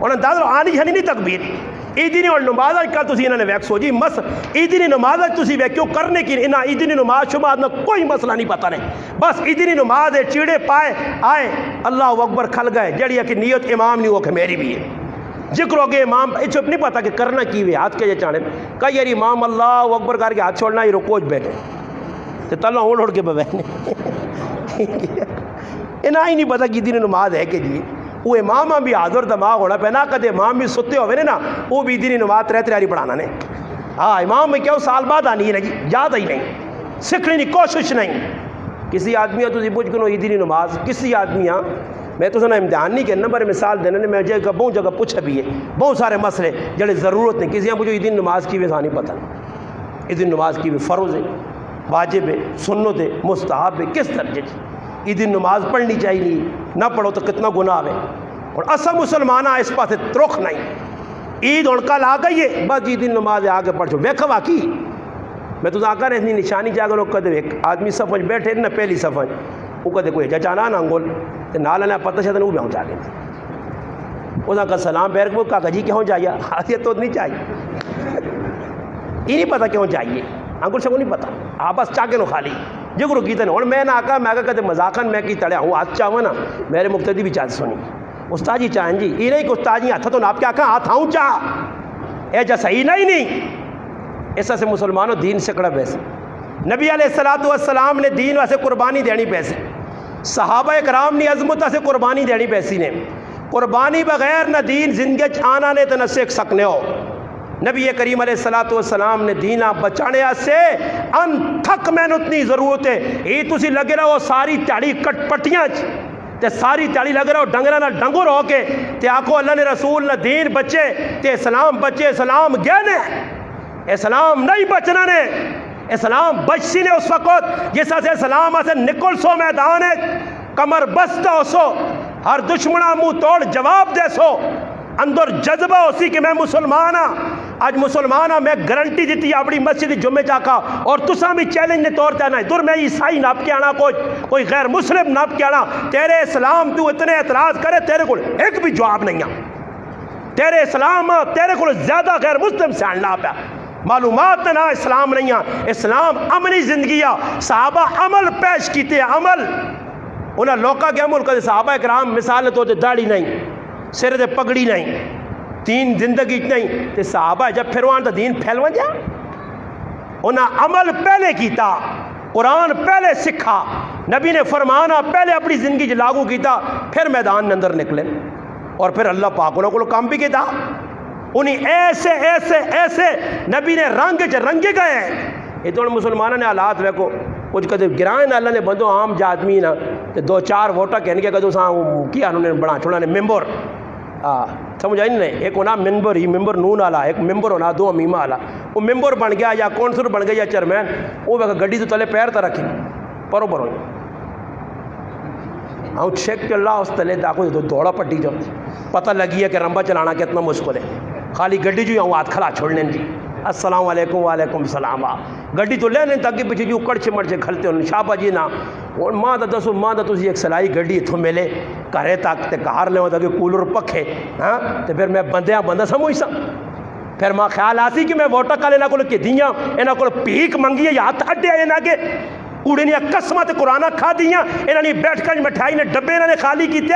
انہیں اندازہ آنی جانی نہیں تکبیر عیدی اور نماز کل تسی انہوں نے ویکس ہو جی مس عیدی نماز تسی ویکیو کرنے کی انہاں عیدی نماز شماز نہ کوئی مسئلہ نہیں پتہ نہیں بس عیدی نماز ہے چیڑے پائے آئے اللہ اکبر کھل گئے جڑی ہے کہ نیت امام نہیں ہو کہ میری بھی ہے ذکر ہو گئے امام چپ نہیں پتا کہ کرنا کی ہوئے ہاتھ کے چانے کئی یار امام اللہ اکبر کر کے ہاتھ چھوڑنا ہی رکوج بیٹھے تو تلا اڑ کے بیٹھنے انہیں ہی نہیں پتا کہ دین نماز ہے کہ جی وہ امام بھی حاضر دماغ ہونا پہنا کدے امام بھی ستے ہوئے نا وہ بھی دین نماز ترے تریاری پڑھانا نے ہاں امام میں کیوں سال بعد آنی ہے نا جی یاد ہی نہیں سیکھنے کی کوشش نہیں کسی آدمی تو پوچھ کنو عیدی نماز کسی آدمی میں تو سنا امتحان نہیں کرنا پر مثال دینا نے میں جگہ بہت جگہ پوچھا بھی ہے بہت سارے مسئلے جڑے ضرورت نہیں کسی پوچھو عیدی نماز کی ویسا نہیں پتہ عیدی نماز کی بھی فرض ہے واجب ہے سنت ہے مستحب ہے کس درجے عیدی نماز پڑھنی چاہیے نہ پڑھو تو کتنا گناہ ہے اور اصل مسلمانہ اس پاس رخ نہیں عید اور کل آ گئی ہے بس عیدی نماز آ کے پڑھو ویکھا واقعی میں تو آکر اتنی نشانی جاگر کدے ایک آدمی صفحہ بیٹھے نہ پہلی صفحہ وہ کدے کوئی جچانا نہ انگول تے نال نہ پتہ شد وہ بھی ہوں جا گئے اس کا سلام پیر کو کہا جی کیوں چاہیے حاصل تو نہیں چاہیے یہ نہیں پتا کیوں چاہیے انگل سے کو نہیں پتا آپ بس چاہ کے نو خالی جگرو کی تن اور میں نہ آکا میں کہتے مذاقن میں کی تڑیا ہوں آج چاہوں نا میرے مقتدی بھی چاہ سنی استاد جی چاہیں جی یہ نہیں کہ استاد جی ہاتھ تو ناپ کے آکا ہاتھ آؤں چاہ اے جا صحیح نہیں ایسا سے مسلمانوں دین سے کڑا پیسے نبی علیہ السلام نے دین واسے قربانی دینی پیسے صحابہ کرام نے عظمت سے قربانی دینی پیسی نے قربانی بغیر نہ دین زندگی آنا نے تو نہ سیکھ سکنے ہو نبی کریم علیہ السلام نے دینا بچانے سے ان تھک محنت نہیں ضرورت ہے یہ تسی لگے رہو ساری تیاری کٹ پٹیاں تے ساری تیاری لگ رہا ہو ڈنگرہ نہ ڈنگر ہو کے تے آکو اللہ نے رسول نہ دین بچے تے اسلام بچے اسلام گئے نے اسلام نہیں بچنا نے اسلام بچی نے اس وقت جیسا سے اسلام سے نکل سو میدان ہے کمر بستہ ہو سو ہر دشمنہ منہ توڑ جواب دے سو اندر جذبہ ہو سی کہ میں مسلمان ہاں آج مسلمان ہاں میں گارنٹی دیتی اپنی مسجد جمعے چاکا اور تساں بھی چیلنج نے طور تے آنا دور میں عیسائی ناپ کے آنا کوئی غیر مسلم ناپ کے آنا تیرے اسلام تو اتنے اعتراض کرے تیرے کو ایک بھی جواب نہیں ہے تیرے اسلام تیرے کو زیادہ غیر مسلم سے آنا پیا معلومات نہ اسلام نہیں ہے اسلام عملی زندگی ہے صحابہ عمل پیش کیتے عمل انہیں لوکا کے عمل کرتے صحابہ کرام مثال تو داڑھی نہیں سر دے پگڑی نہیں دین زندگی نہیں تے صحابہ جب پھروان تو دین پھیلوان جا انہیں عمل پہلے کیتا قرآن پہلے سکھا نبی نے فرمانا پہلے اپنی زندگی لاگو کیتا پھر میدان اندر نکلے اور پھر اللہ پاک انہوں کو کام بھی کیتا انہیں ایسے ایسے ایسے نبی نے رنگے گئے ہیں یہ تو مسلمانوں نے حالات ویکو کچھ کدے گرائیں اللہ نے بندو عام جا آدمی نا تے دو چار ووٹا کہنے کے کدو ساں کیا انہوں نے بنا چھوڑا نے ممبر سمجھ آئی نہیں ایک ہونا ممبر ہی ممبر نون آلا ایک ممبر ہونا دو امیمہ آلا وہ ممبر بن گیا یا کونسل بن گیا یا چیئرمین وہ گڈی تو تلے پیر تا رکھی پرو پرو ہاں چیک کے اللہ اس تلے داکو دوڑا پٹی جو پتہ لگی ہے کہ رمبا چلانا کتنا مشکل ہے خالی گڈی جو ہوں ہاتھ کھلا چھوڑنے جی السلام علیکم وعلیکم السلام گڈی تو لینے تاکہ پیچھے جو کڑچے مرچے کھلتے ہوں شاپا جی نا اور ماں دا دسو ماں دا تسی ایک سلائی گڈی اتھو ملے کرے تاک تے کار لے ہوتا کہ کولر پکھے ہاں تے پھر میں بندیاں بندہ سمجھ سا پھر ماں خیال آسی کہ میں ووٹا کالے نہ کل کے دیاں انہاں کل پیک منگی ہے یا ہاتھ اڈے آئے نہ کہ کوڑے نے قسمت قرآن کھا دیاں انہاں نے بیٹھ کر مٹھائی نے ڈبے انہاں نے خالی کیتے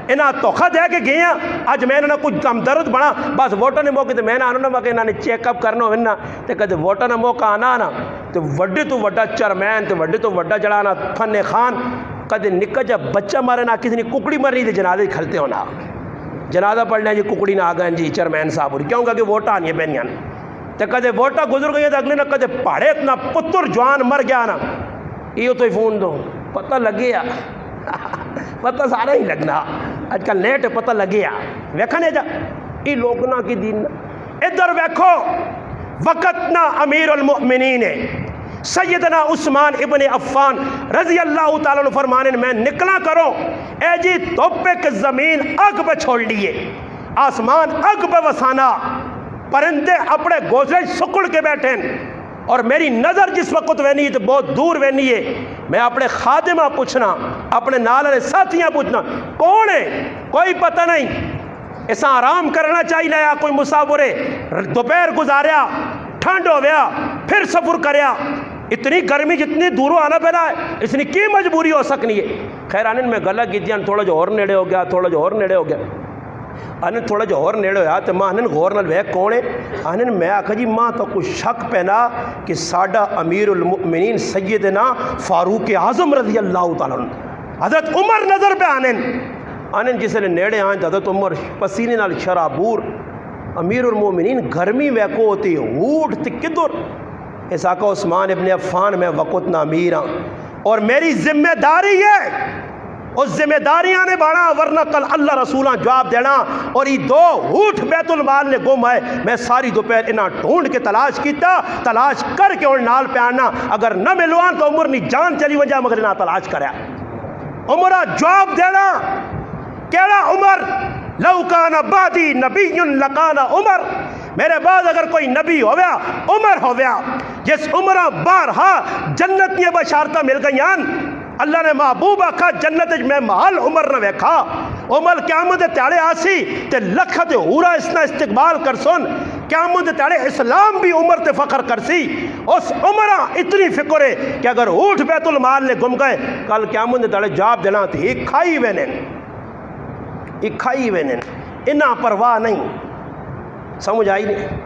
انہاں توخہ دے کے گئے ہیں آج میں انہاں کچھ کم درد بنا بس ووٹا نے موقع تے میں انہاں نے انہاں نے چیک اپ کرنا ہونا تے کدے ووٹا نے موقع آنا نا تے وڈے تو وڈا چیئرمین تے وڈے تو وڈا جڑانا فن خان کدے نکا جا بچہ مارے نہ کسی نے ککڑی مرنی تے جنازے کھلتے ہونا جنازہ پڑھنا جی ککڑی نہ آ گئے جی چیئرمین صاحب کیوں کہ ووٹا آنی ہے بہنیاں تے کدے ووٹا گزر گئی تے اگلے نہ کدے پہاڑے اتنا پتر جوان مر گیا نا یہ تو ہی فون دو پتہ لگے پتہ سارا ہی لگنا آج کل نیٹ پتہ لگے ویکھنے جا یہ لوگ نہ کی دین ادھر ویکھو وقت نہ امیر المؤمنین سیدنا عثمان ابن عفان رضی اللہ تعالیٰ عنہ فرمانے میں نکلا کرو اے جی توپک زمین اگ پہ چھوڑ لیے آسمان اگ پہ وسانا پرندے اپنے گوزے سکڑ کے بیٹھیں اور میری نظر جس وقت وینی ہے تو بہت دور وینی ہے میں اپنے خادمہ پوچھنا اپنے نالے ساتھیاں پوچھنا کون ہے کوئی پتہ نہیں ایسا آرام کرنا چاہیے یا کوئی مسافر دوپہر گزاریا ٹھنڈ ہو گیا پھر سفر کریا اتنی گرمی جتنی دوروں آنا پیدا ہے اس نے کی مجبوری ہو سکنی ہے. خیر آنن میں گلا کی تھوڑا جو اور نیڑے ہو گیا تھوڑا جو اور نیڑے ہو گیا آنن تھوڑا جو اور نیڑے ہویا تو ماں آنن غور نال ویک کون ہے آنن میں آکھا جی ماں تو کچھ شک پینا کہ ساڈا امیر المؤمنین سیدنا فاروق اعظم رضی اللہ تعالیٰ عنہ حضرت عمر نظر پہ آنن جس نے نیڑے آئیں حضرت عمر پسینے نال شرابور امیر المؤمنین گرمی ویکو ہوتی اوٹ تے کدھر اس آقا عثمان ابن عفان میں وقت نامیر ہاں اور میری ذمہ داری ہے اس ذمہ داریاں نے بڑھا ورنہ کل اللہ رسولہ جواب دینا اور یہ دو اوٹ بیت المال نے گم ہے میں ساری دوپہر انہاں ڈھونڈ کے تلاش کیتا تلاش کر کے ان نال پہ آنا اگر نہ ملوان تو عمر نی جان چلی وجہ مگر نہ تلاش کریا عمرہ جواب دینا کہنا عمر لو کان بعدی نبی لکان عمر میرے بعد اگر کوئی نبی ہو گیا عمر ہو گیا جس عمرہ بارہا جنت کی بشارتہ مل گئیان اللہ نے محبوب آکھا جنت میں محل عمر نہ ویکھا عمر قیامت تیارے آسی تے لکھت ہورا اس نے استقبال کر سن قیامت تیارے اسلام بھی عمر تے فخر کر سی اس عمرہ اتنی فکر ہے کہ اگر اٹھ بیت المال نے گم گئے کل قیامت تیارے جواب دینا تھی ایک کھائی وینن انہاں پرواہ نہیں سمجھ آئی نہیں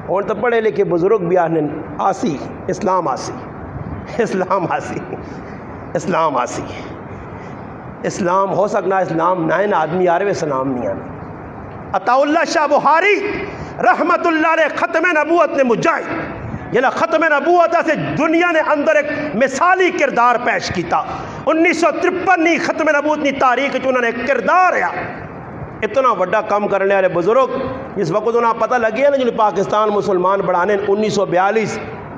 اور تو پڑھے لکھے بزرگ بھی آنے آسی اسلام آسی اسلام ہو سکنا اسلام نائن آدمی آرے اسلام نہیں آنا. عطا اللہ شاہ بخاری رحمت اللہ علیہ ختم نبوت نے مجاہد یہ ختم نبوت سے دنیا نے اندر ایک مثالی کردار پیش کیتا 1953 ختم نبوت نی تاریخ انہوں نے ایک کردار ہے اتنا بڑا کام کرنے والے بزرگ جس وقت انہیں پتہ لگی ہے نا جو پاکستان مسلمان بڑھانے 1942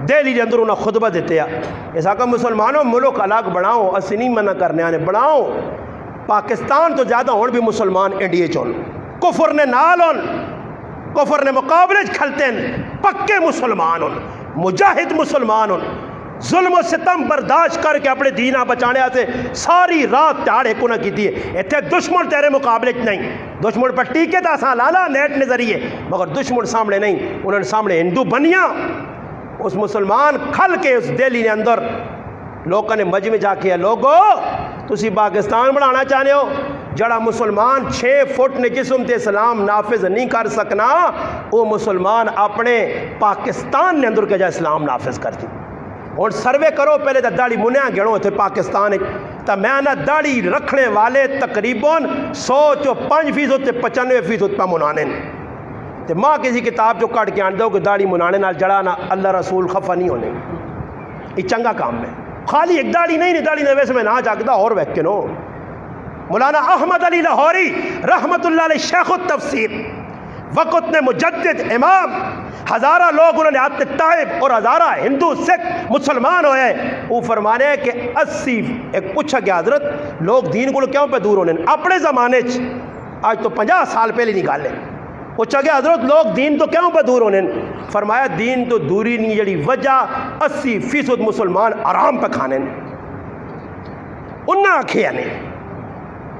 دہلی کے اندر انہیں خطبہ دیتے ہیں اس آقا مسلمانوں ملک الگ بڑھاؤ اسی نہیں منع کرنے آنے بڑھاؤ پاکستان تو زیادہ ہون بھی مسلمان انڈیا چون کفر نے نال ہون کفر نے مقابلے کھلتے ہیں پکے مسلمان ہون مجاہد مسلمان ہون ظلم و ستم برداشت کر کے اپنے دینہ بچانے آتے ساری رات تیارے کو نہ کی دیئے ایتھے دشمن تیرے مقابلے نہیں دشمن پر ٹیکے دا سا لالا نیٹ نظریے مگر دشمن سامنے نہیں انہوں نے سامنے ہندو بنیا اس مسلمان کھل کے اس دہلی نے اندر لوگوں نے مجمع جا کے لوگو تسی پاکستان بڑھانا چاہنے ہو جڑا مسلمان 6 فٹ نے جسم تے اسلام نافذ نہیں کر سکنا وہ مسلمان اپنے پاکستان نے اندر کے جا اسلام نافذ کرتی اور سروے کرو پہلے تو داڑھی منیا گھڑوں تھے پاکستان تو میں نہ داڑھی رکھنے والے تقریباً 105% تے 95% پہ منانے تو ماں کسی کتاب جو کٹ کے آن دو کہ داڑھی منانے نال جڑا نہ اللہ رسول خفا نہیں ہونے یہ چنگا کام ہے خالی ایک داڑھی نہیں داڑھی نے ویسے میں نہ جاگتا اور ویکے نو مولانا احمد علی لاہوری رحمت اللہ علیہ شیخ التفسیر وقت نے مجدد امام ہزارہ لوگ انہوں نے آتے تائب اور ہزارہ ہندو سکھ مسلمان ہوئے وہ فرمانے کہ 80 ایک پوچھا گیا حضرت لوگ دین کو کیوں پہ دور ہونے اپنے زمانے آج تو 50 سال پہلے نکالے پوچھا گیا حضرت لوگ دین تو کیوں پہ دور ہونے فرمایا دین تو دوری نہیں جڑی وجہ 80% مسلمان آرام پہ کھانے انہاں آکھے آنے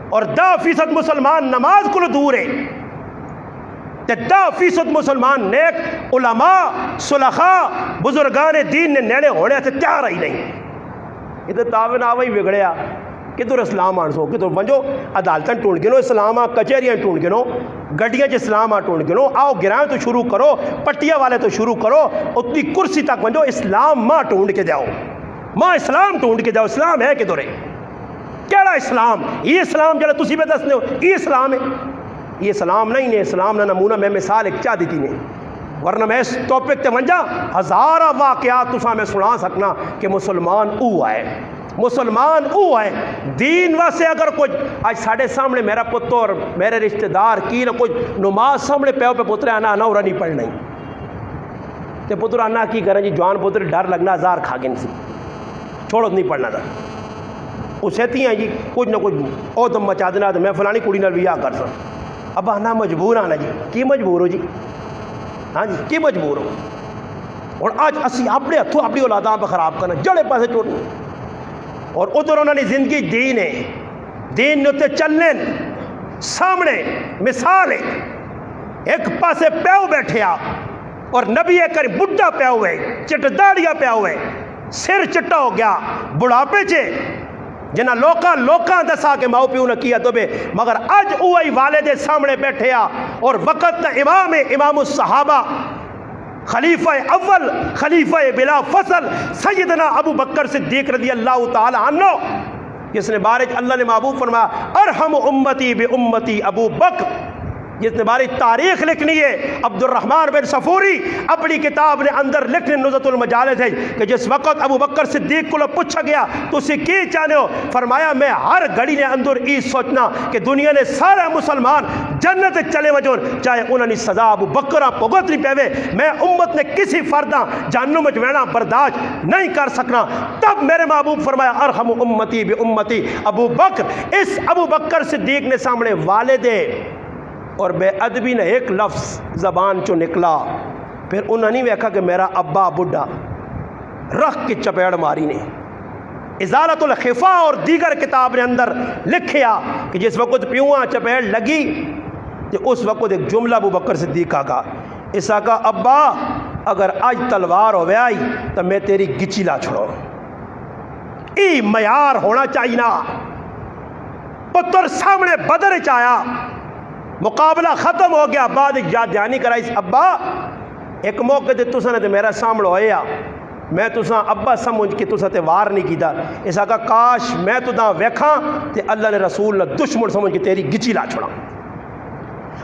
اور 10% مسلمان نماز کو دور ہے 10% مسلمان نیک علماء صلحاء بزرگان دین نے نیڑے ہونے سے تیار ہی نہیں ادھر تاوین آوئی بگڑیا کدھر اسلام آنسو کدھر ونجو عدالتاں ٹونڈ گنو اسلام آ کچہریاں ٹونڈ گنو گڈیاں چ اسلام آ ٹونڈ گنو آؤ گرائیں تو شروع کرو پٹیا والے تو شروع کرو اتنی کرسی تک ونجو اسلام ماں ٹونڈ کے جاؤ ماں اسلام ٹونڈ کے جاؤ اسلام ہے کدھر ہے کیڑا اسلام یہ اسلام جڑا تسی پہ دسنے ہو یہ اسلام ہے یہ اسلام نہیں ہے اسلام نہ نمونہ میں مثال ایک چاہ دیتی نہیں ورنہ میں اس ٹاپک تے ونجا ہزارہ واقعات تسا میں سنا سکنا کہ مسلمان او آئے مسلمان او آئے دین واسے اگر کچھ آج ساڑھے سامنے میرا پتر میرے رشتہ دار کی نہ کچھ نماز سامنے پیو پہ پتر آنا آنا اور نہیں پڑھنا ہی تے پتر آنا کی کریں جی جوان پتر ڈر لگنا ہزار کھا گن سی چھوڑو نہیں پڑھنا تھا اسے تھی ہیں جی کچھ نہ کچھ او دم مچا دینا تو میں فلانی کڑی نال بیاہ کر سکتا اب آنا مجبور آنا جی کی مجبور ہو جی ہاں جی کی مجبور ہو اور آج اسی اپنے ہتھوں اپنی اولاداں پہ خراب کرنا جڑے پاسے چھوڑنا اور ادھر انہوں نے زندگی دین ہے دین نے اتنے چلنے سامنے مثال ہے، ایک پاسے پیو بیٹھے آ اور نبی کریم بڈھا پیا ہوئے، چٹ داڑیاں پیا ہوئے، سر چٹا ہو گیا، بڑھاپے چے جنہ لوکاں دسا کہ ماؤ پیو نہ کیا تو بے، مگر اج اوہی والد سامنے بیٹھے آ اور وقت امام ہے، امام الصحابہ، خلیفہ اول، خلیفہ بلا فصل، سیدنا ابو بکر صدیق رضی اللہ تعالی عنہ، جس نے بارج اللہ نے محبوب فرمایا ارحم امتی بے امتی ابو بکر، جس نے باری تاریخ لکھنی ہے، عبد الرحمن بن صفوری اپنی کتاب نے اندر لکھنے نزہۃ المجالس ہے کہ جس وقت ابو بکر صدیق کو پوچھا گیا تو اسی کی چاہنے ہو، فرمایا میں ہر گھڑی نے اندر ای سوچنا کہ دنیا نے سارا مسلمان جنت چلے وجون چاہے انہوں نے سزا ابو بکرہ پگت نہیں پیوے، میں امت نے کسی فردہ جہنم میں وینا برداشت نہیں کر سکنا۔ تب میرے محبوب فرمایا ارحم امتی بے امتی ابو بکر، اس ابو بکر صدیق نے سامنے والد اور بے ادبی نے ایک لفظ زبان چو نکلا، پھر انہوں نے ویکھا کہ میرا ابا بڈھا، رخ کی چپیڑ ماری نے۔ ازالت الخفا اور دیگر کتاب نے اندر لکھیا کہ جس وقت پیواں چپیڑ لگی تو اس وقت ایک جملہ ابو بکر صدیق کا اس کا ابا اگر آج تلوار ہو آئی تو میں تیری گچی لا چھوڑو، ای معیار ہونا چاہیے نا۔ پتر سامنے بدر چایا، مقابلہ ختم ہو گیا، بعد یاد دہانی کرائی ابا ایک موقع دے تساں نے تے میرا سامنے ہویا، میں تساں ابا سمجھ کے تساں تے وار نہیں کیتا، اس آقا کاش میں تو دا ویکھاں تے اللہ نے رسول نے دشمن سمجھ کے تیری گچی لا چھوڑا۔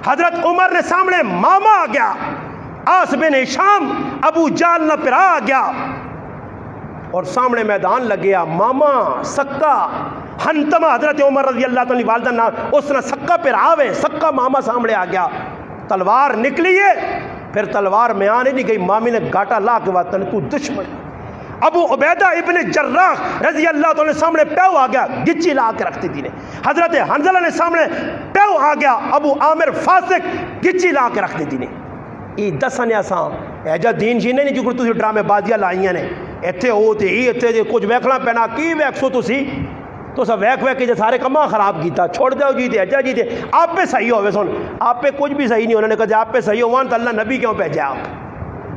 حضرت عمر نے سامنے ماما آ گیا، آس بن ہشام ابو جال نہ پرا آ گیا اور سامنے میدان لگیا، ماما سکا ہنتما حضرت عمر رضی اللہ تعالی والدہ نا اس نے سکا پھر آوے، سکا ماما سامنے آ گیا، تلوار نکلی ہے، پھر تلوار میں آنے نہیں گئی، مامی نے گاٹا لا کے بات تو دشمن۔ ابو عبیدہ ابن جراح رضی اللہ تعالی سامنے پیو آ گیا، گچی لا کے رکھتی تھی نے۔ حضرت حنظلہ نے سامنے پیو آ گیا، ابو عامر فاسق گچی لا کے رکھتی تھی نے۔ ای دسنے اساں ایجا دین جی نہیں جو تسی ڈرامے بازیاں لائیاں نے، ایتھے ہو تے ای ایتھے دے کچھ ویکھنا پینا، کی ویکسو تسی تو سب ویک ویک کے سارے کما خراب کیتا، چھوڑ دیو جی تے اجا جی تے آپ پہ صحیح ہوئے سن، آپ پہ کچھ بھی صحیح نہیں، انہوں نے کہا آپ پہ صحیح ہوان تو اللہ نبی کیوں بھیجا،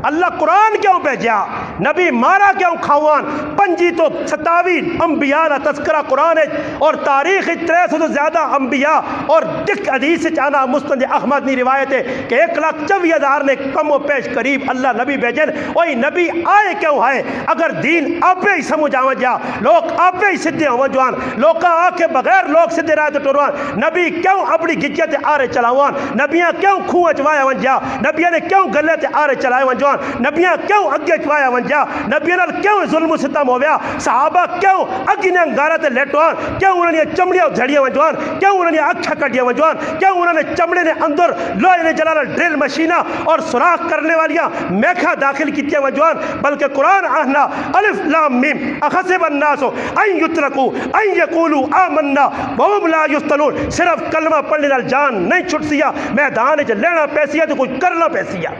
اللہ قرآن کیوں بھیجا، نبی مارا کیوں کھاوان، 25 تو 27 انبیاء کا تذکرہ قرآن ہے اور تاریخ 300 سے زیادہ انبیاء اور دک حدیث چانا مستند احمد نے روایت ہے کہ 1,24,000 نے کم و پیش قریب اللہ نبی بھیجن، وہی نبی آئے کیوں ہے، اگر دین آپ ہی سمجھ آوان جا، لوگ آپ ہی سدھے ہوان جوان، لوکاں آ کے بغیر لوگ سدھے رائے تو ٹروان، نبی کیوں اپنی گجیت آرے چلاوان، نبیاں کیوں کھوہ چوائے ون جا، نبیاں نے کیوں گلے تے آرے چلائے ون جوان، نبیاں کیوں اگے چوایا ونجا، نبیاں نال کیوں ظلم و ستم ہویا، صحابہ کیوں اگی نے انگارہ تے لیٹوان، کیوں انہوں نے چمڑیاں جھڑیاں ونجوان، کیوں انہوں نے اکھا کٹیاں ونجوان، کیوں انہوں نے چمڑے نے اندر لوہے نے جلال ڈرل مشینہ اور سراخ کرنے والیاں میکھا داخل کیتیاں ونجوان، بلکہ قرآن آہنا الف لام میم احسب الناس ان یترکوا ان یقولوا آمنا وهم لا یفتنون، صرف کلمہ پڑھنے نال جان نہیں چھٹ سیا، میدان وچ لینا پیسیا تو کچھ کرنا پیسیا۔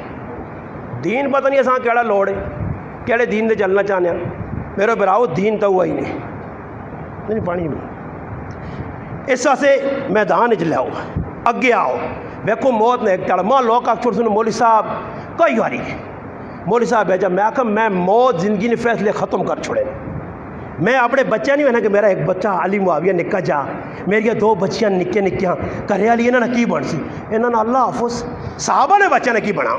دین پتہ نہیں اساں کیڑا لوڑ ہے، کیڑے دین دے چلنا چاہنے ہیں، میرے براؤ دین تو ہوا ہی نہیں پانی میں اس واسطے میدان وچ لیاؤ، اگے آؤ، ویکھو موت نے ایک ٹڑ ماں لوگ اکثر سن مولوی صاحب کئی واری مولوی صاحب بھیجا، میں آکھا میں موت زندگی نے فیصلے ختم کر چھوڑے، میں اپنے بچہ نہیں ہونا کہ میرا ایک بچہ علی معاویہ نکا جا، میری 2 بچیاں نکے نکیاں کرے والی انہاں نے کی بن سی، انہاں نے اللہ حافظ صحابہ نے بچہ نے کی بنا،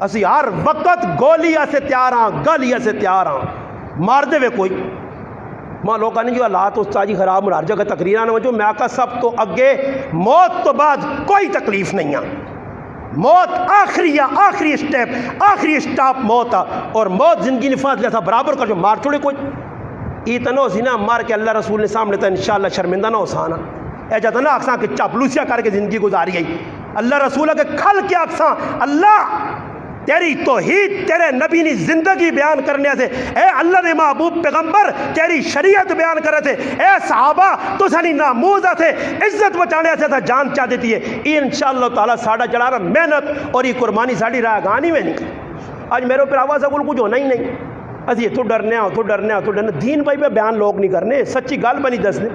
اسی ہر وقت گولی سے تیار ہاں، گالی سے تیار ہاں، مار دے وے کوئی ماں لوگوں نے جو حالات استاد جی خراب ہر جگہ تقریراں نے جو میں آقا سب تو اگے موت تو بعد کوئی تکلیف نہیں ہے، موت آخری سٹیپ آخری سٹاپ موت ہے، اور موت زندگی نے فاصلہ تھا برابر کر جو مار چھوڑے کوئی اتنا سی نا مار کے اللہ رسول نے سامنے تھا انشاءاللہ شرمندہ نہ ہوسانا، اے جاتا نا اکساں کہ چاپلوسیاں کر کے زندگی گزاری گئی، اللہ رسول کے کھل کے اکساں اللہ تیری توحید تیرے نبی نے زندگی بیان کرنے سے، اے اللہ نے محبوب پیغمبر تیری شریعت بیان کرے تھے، اے صحابہ تو سانی ناموز تھے عزت بچانے سے تھا جان چاہ دیتی ہے، یہ انشاءاللہ تعالیٰ ساڑھا چڑھا رہا محنت اور یہ قربانی ساڑھی رہا گانی میں نہیں، آج میرے اوپر آواز اگل کچھ ہونا ہی نہیں، اسی تو ڈرنے دین بھائی پہ بیان لوگ نہیں کرنے، سچی گال بنی دس نے،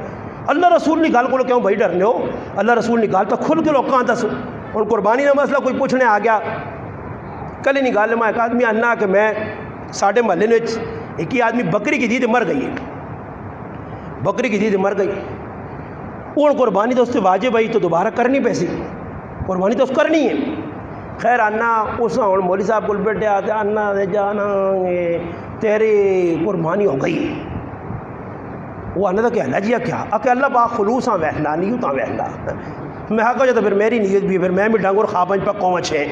اللہ رسول کی گل کو کیوں بھائی ڈرنے ہو؟ اللہ رسول کی گل تو کھل کے لوگوں دسو. ہوں قربانی کا مسئلہ کوئی پوچھنے آ گیا کل ہی نہیں گل میں ایک آدمی آنا کہ میں ساڈے محلے میں ایک ہی آدمی بکری کی دی مر گئی ہے, بکری کی دی مر گئی. ہوں قربانی تو اس سے واجب آئی تو دوبارہ کرنی پیسی, قربانی تو اس کرنی ہے. خیر آنا اس ہوں مولوی صاحب کو بیٹھے آتے آنا جانا تیری قربانی ہو گئی. وہ آنا تھا کہ اللہ جی کیا کہ اللہ با خلوص ہاں وحنا نہیں ہوتا وحنا. میں کہا جو تو پھر میری نیت بھی پھر میں بھی ڈنگر خوابنج پہ قوم اچھے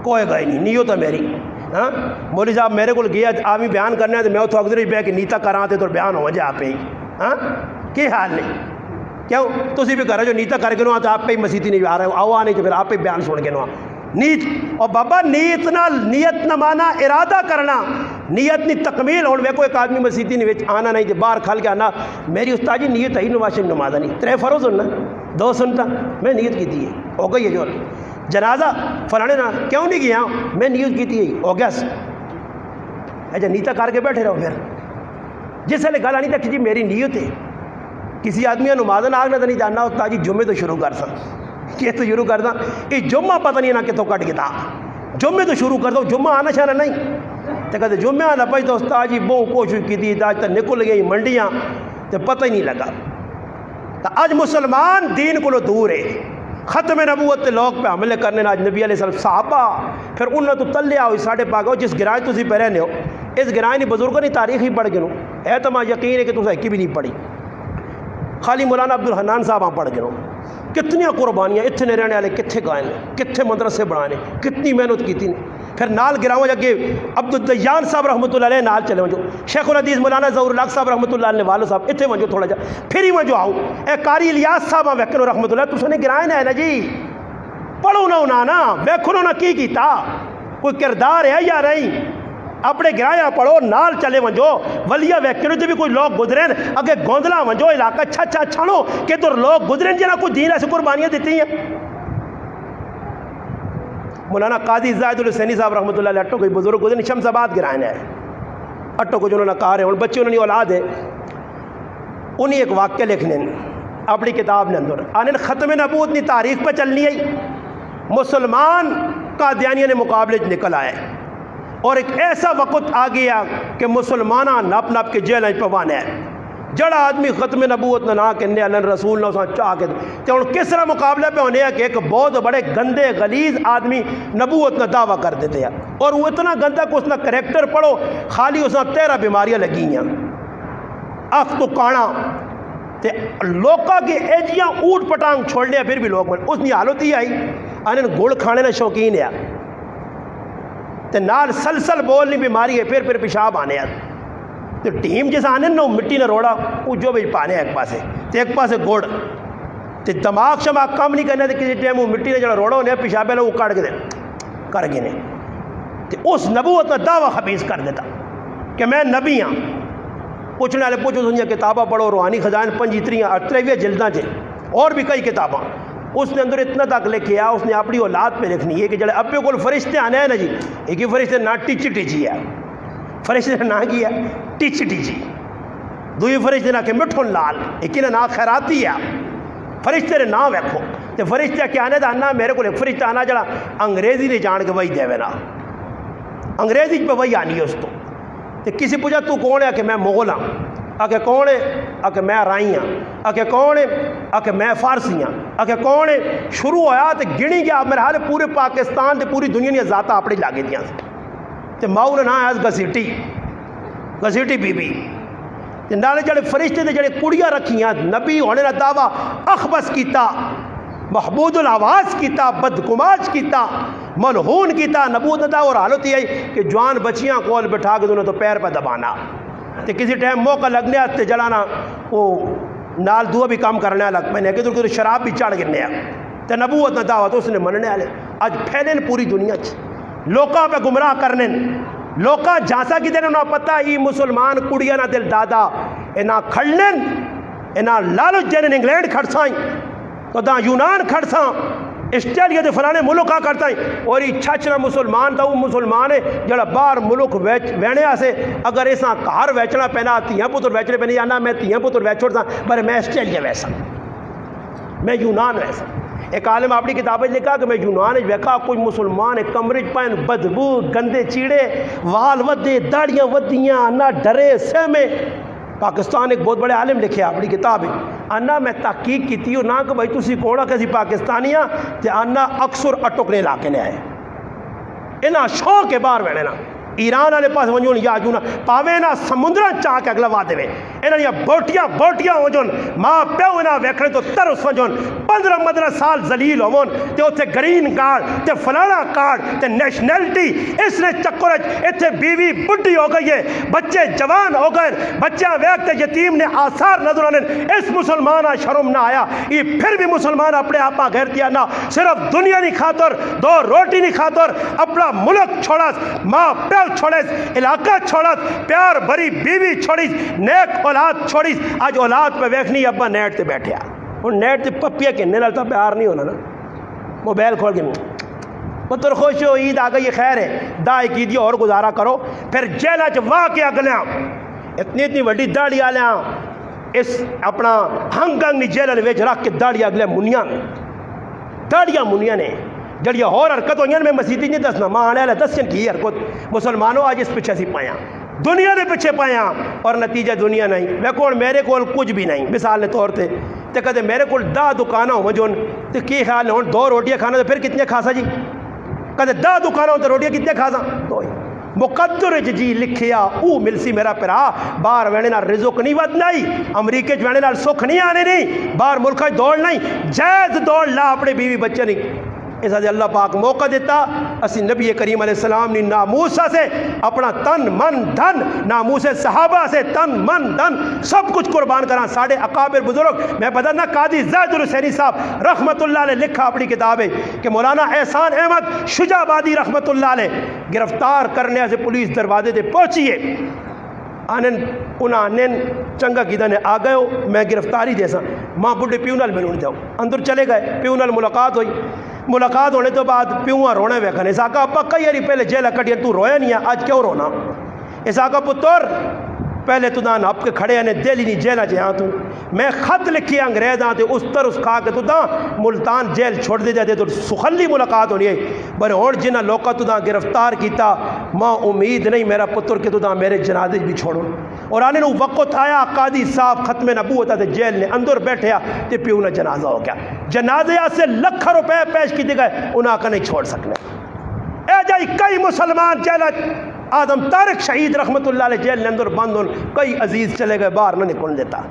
کوئی گئے نہیں نیت ہے میری. ہاں مولوی صاحب میرے کو گیا آدمی بیان کرنا ہے تو میں اتوں اگدر بہ کے نیتا کراں تو بیان ہو جائے آپ ہی. ہاں کی حال نہیں کیوں تسی بھی کرو جو نیتا کر کے نو تو آپ پہ ہی مسیتی نہیں آ رہے آؤ آ نہیں تو پھر آپ پہ بیان سن کے نو نیت. اور بابا نیت نہ مانا ارادہ کرنا نیت نہیں تکمیل ہوں. ویکو ایک آدمی مسیتی نہیں آنا نہیں تو باہر کھل کے آنا میری استاد جی نیت ہے نماز نماز نہیں ترے فرض سننا دو سنتا میں نیت کی تھی ہو گئی ہے. جو جنازہ فلانے نا کیوں نہیں گیا میں نیت کی تھی ہو گیا. اچھا نیتا کر کے بیٹھے رہو پھر جس ویلے گل آنی تک جی میری نیت ہے کسی آدمی نماز آگ نہ نہیں جاننا ہوتا جی جمعے تو شروع کر سا کہ تو شروع کر دا یہ جمعہ پتہ نہیں نہ کتوں کٹ گیا جمعے تو شروع کر دو جمعہ آنا شانا نہیں تو کہتے جمعہ آنا پائی تو استاد جی بہت کوشش کی تھی آج تک نکل گئی منڈیاں تو پتہ ہی نہیں لگا. تو آج مسلمان دین کو دور ہے. ختم نبوت لوگ پہ حملے کرنے آج نبی علیہ السلام صحابہ پھر انہوں تو تلے آؤ ساڑھے پاگو جس گرائے تھی پہ رہنے ہو اس گرائے نہیں بزرگوں نے تاریخ ہی پڑھ گئے ہے تو ماں یقین ہے کہ تُسے ایک بھی نہیں پڑھی. خالی مولانا عبدالحنان صاحب آپ پڑھ گئے کتنی قربانیاں اتنے رہنے والے کتنے گائے کتنے مدرسے بڑھانے کتنی محنت کی تھی. پھر نال گراؤں جگہ عبد الدیان صاحب رحمۃ اللہ علیہ نال چلے وجو شیخ الحدیث مولانا ظہور الحق صاحب رحمۃ اللہ علیہ والو صاحب اتنے وجو تھوڑا جا پھر ہی وجو آؤ اے قاری الیاس صاحب ویکھنو رحمۃ اللہ تُسے نے گرائے ہے نا جی پڑھو نہ انہاں نا ویکھنو نہ کی کیتا کوئی کردار ہے یا نہیں اپنے گرایا پڑھو نال چلے ونجو ولیا ویکھنو تے بھی کوئی لوگ گزرین اگے گوندلا ونجو علاقہ اچھا چھڑو کہ تو لوگ گزرین جنہاں کوئی دین ایسے قربانیاں دیتی ہیں. مولانا قاضی زاہد الحسینی صاحب رحمۃ اللہ علیہ اٹو کوئی بزرگ گزرے شمس آباد گرائن ہے اٹو کو جنہوں نے کہا رہے ہیں بچے انہوں نے اولاد ہے انہیں ایک واقعہ لکھنے اپنی کتاب نے اندر آنے ختم نبوت نہیں تاریخ پہ چلنی ہے مسلمان قادیانیہ نے مقابلے نکل آئے اور ایک ایسا وقت آ گیا کہ مسلمانہ نپ نپ کے جیل پوانے ہے جڑا آدمی ختم نبوت نہ کہنے اللہ رسول نہ چاہ کے تو ہوں کس طرح مقابلے پہ ہونے ہے کہ ایک بہت بڑے گندے غلیظ آدمی نبوت نہ دعویٰ کر دیتے ہیں اور وہ اتنا گندا کہ اس نے کریکٹر پڑھو خالی اس نے 13 بیماریاں لگی ہیں اخ تو کانا تے لوکا کے ایجیاں اوٹ پٹانگ چھوڑ لیا پھر بھی لوگ اس نے حالت ہی آئی آنے گڑ کھانے نہ شوقین ہے تے نال سلسل بولنی بیماری ہے پھر پیشاب آنے ہیں تو ٹیم جیسا آنے نا مٹی نہ روڑا وہ جو بھی پانے ایک پاسے تو ایک پاسے گوڑ تو دماغ شماغ کام نہیں کرنے کسی ٹائم وہ مٹی نے جڑا روڑا ہونے پیشاب ہے وہ کاٹ کے دے کر گئے نے تو اس نبوت کا دعویٰ خبیث کر دیتا کہ میں نبی ہاں پوچھنے والے پوچھو دنیا کتاباں پڑھو روحانی خزائن 53 جلداں چ اور بھی کئی کتاباں اس نے اندر اتنا تک لکھیا اس نے اپنی اولاد پہ لکھنی ہے کہ جڑے ابے کو فرشتے آنے ہیں نا جی ایک ہی فرشتے نہ ٹچ ٹچی ہے فرشتے نے نہ کیا ٹچ ٹچی دوئی فرشتے نہ کہ مٹھن لال ایک ہی نہ خیراتی ہے فرشتے نے نہ ویکھو تو فرشتے کیا آنے دا نہ میرے کو فرشتہ آنا جڑا انگریزی نے جان کے وہی دے نا انگریزی پہ وہی آنی ہے اس تو کسی پوچھا تو کون ہے کہ میں مغل ہاں آکے کون ہے آکے میں رائی ہاں آکے کون ہے آکے میں فارسی ہاں آکے کون ہے شروع ہویا تو گنی گیا میرے حال پورے پاکستان تے پوری دنیا نے ذاتہ اپنی لاگے دیاں تے ماؤ نے نام ہے گسیٹی بی بی تے نالے جڑے فرشتے تے جڑے کڑیاں رکھیاں نبی ہونے کا دعویٰ اخبس کیتا محبود الآواز کیتا بدگماش کیتا ملعون کیتا نبوت دا اور حالت یہ ہے کہ جوان بچیاں کول بٹھا کے انہوں تو پیر پہ دبانا تے کسی ٹائم موقع لگنے آتے جلانا وہ نال دعا بھی کام کرنے لگ پہ کہ تو شراب بھی چڑھ گرنے تے نبوت نہ دعوت اس نے مننے والے اج پھیلن پوری دنیا لوکاں پہ گمراہ کرنے لوکاں جھانسا کی دن انہوں پتہ ہی مسلمان کڑیاں نہ دل دادا انہاں کھڑنن انہاں لالچ جنن انگلینڈ کھڑسائیں تو دا یونان کھڑساں آسٹریلیا کے فلانے ملک کا کرتا ہے اور یہ چھچنا مسلمان تھا وہ مسلمان ہے جڑا باہر ملک وینے سے اگر ایسا گھر ویچنا پینا تیاں پتر ویچنے پینے یا نہ میں تیاں پتر ویچ چھوڑتا پر میں آسٹریلیا ویسا میں یونان ویسا ایک عالم اپنی کتابیں لکھا کہ میں یونان ویکھا کوئی مسلمان کمرے پین بدبو گندے چیڑے وال ودے داڑیاں ودیاں نہ ڈرے سہمے پاکستان ایک بہت بڑے عالم لکھے اپنی کتاب ہے آنا میں تحقیق کی تھی نہ کہ بھائی تسی کوڑا کسی پاکستانیاں تے آنا اکثر اٹکنے علاقے نے آئے انہاں شوق کے باہر بیٹھے نا ایران والے پاس ونجون یا جونا پاوے نا سمندرا چاہ کے اگلا وعدے میں انہاں یا بوٹیاں ونجون ماں پیو انہاں ویکھنے تو ترس ونجون 15 سال ذلیل ہوون تے اوتھے گرین کارڈ تے فلانا کارڈ تے نیشنلٹی اس نے چکر ایتھے بیوی بڈھی ہو گئی ہے بچے جوان ہو گئے بچیاں ویکھ تے یتیم نے آثار نظر آنے اس مسلمان شرم نہ آیا یہ پھر بھی مسلمان اپنے آپ غیرتیا نہ صرف دنیا نہیں خاطر 2 روٹی نہیں خاطر اپنا ملک چھوڑا ماں پیو چھوڑیس علاقہ چھوڑت پیار بری بیوی چھوڑیس نیک اولاد چھوڑیس آج اولاد پہ ویکھنی ابا نیٹ تے بیٹھے اور نیٹ تے پپیا کے نلتا پیار نہیں ہونا نا موبائل کھول کے پتر خوش ہو عید آ گئی یہ خیر ہے دائی کی دی اور گزارا کرو پھر جیلہ چ واہ کے اگلیاں اتنی وڈی داڑی آلیاں اس اپنا ہنگ ہنگ جیلہ ویچ رکھ کے داڑی اگلے داڑیاں منیاں نے جڑی اور حرکت ہوئی میں مسیدی نہیں دسنا ماں آنے والے دسن کی حرکت مسلمانوں آج اس پیچھے سی پایا دنیا نے پیچھے پایا اور نتیجہ دنیا نہیں میں کون میرے کول کچھ بھی نہیں مثال کے طور تے کہتے میرے کول 10 دکانیں ہوں جو تو کی خیال ہے 2 روٹیاں کھانا تو پھر کتنے کھا سا جی کہتے 10 دکانیں ہوں تو روٹیاں کتنے کھا سا تو مقدر جی لکھیا او ملسی میرا پرا باہر وینے نال رزق نہیں ود نہیں امریکے چ وینے نال سکھ نہیں آنے نہیں باہر ملکہ دوڑ نہیں جائز دوڑ لا اپنے بیوی بچے نہیں اس حد اللہ پاک موقع دیتا اسی نبی کریم علیہ السلام نے ناموسہ سے اپنا تن من دھن ناموس صحابہ سے تن من دھن سب کچھ قربان کرا ساڑھے اکابر بزرگ میں پتہ نہ قاضی زید الحسینی صاحب رحمت اللہ علیہ لکھا اپنی کتاب ہے کہ مولانا احسان احمد شجاع آبادی رحمت اللہ علیہ گرفتار کرنے سے پولیس دروازے تے پہنچی ہے انہیں چنگا کیدا نے آ گئے ہو میں گرفتاری دے سا ماں بڈھے پیو نال ملون جاؤ اندر چلے گئے پیو نال ملاقات ہوئی ملاقات ہونے تو بعد پیوہاں رونے ویکھنے اس آقا ابا کئی یاری پہلے جیلہ کٹیا تو رویا نہیں ہے آج کیوں رونا اس آقا پتر پہلے تو دان آپ کے کھڑے ہیں دل ہی نہیں جیلہ جہاں تو میں خط لکھی انگریز آتے اس تر اس کھا کے تو دان ملتان جیل چھوڑ دے جاتے تو سخلی ملاقات ہونی ہے بڑے اور جنہ لوکا تو دان گرفتار کیتا ماں امید نہیں میرا پتر کے تو دان میرے جنازے بھی چھوڑو اور آنے نو وقت آیا قاضی صاحب ختم نبوت آتے جیل نے اندر بیٹھے تے پیو نہ جنازہ ہو گیا جنازے سے لکھ روپے پیش کی دی گئے انہاں کا نہیں چھوڑ سکنے اے جائی کئی مسلمان جیلہ آدم طارق شہید رحمت اللہ علیہ جیل نے اندر بند ہون کئی عزیز چلے گئے باہر نہ نکل دیتا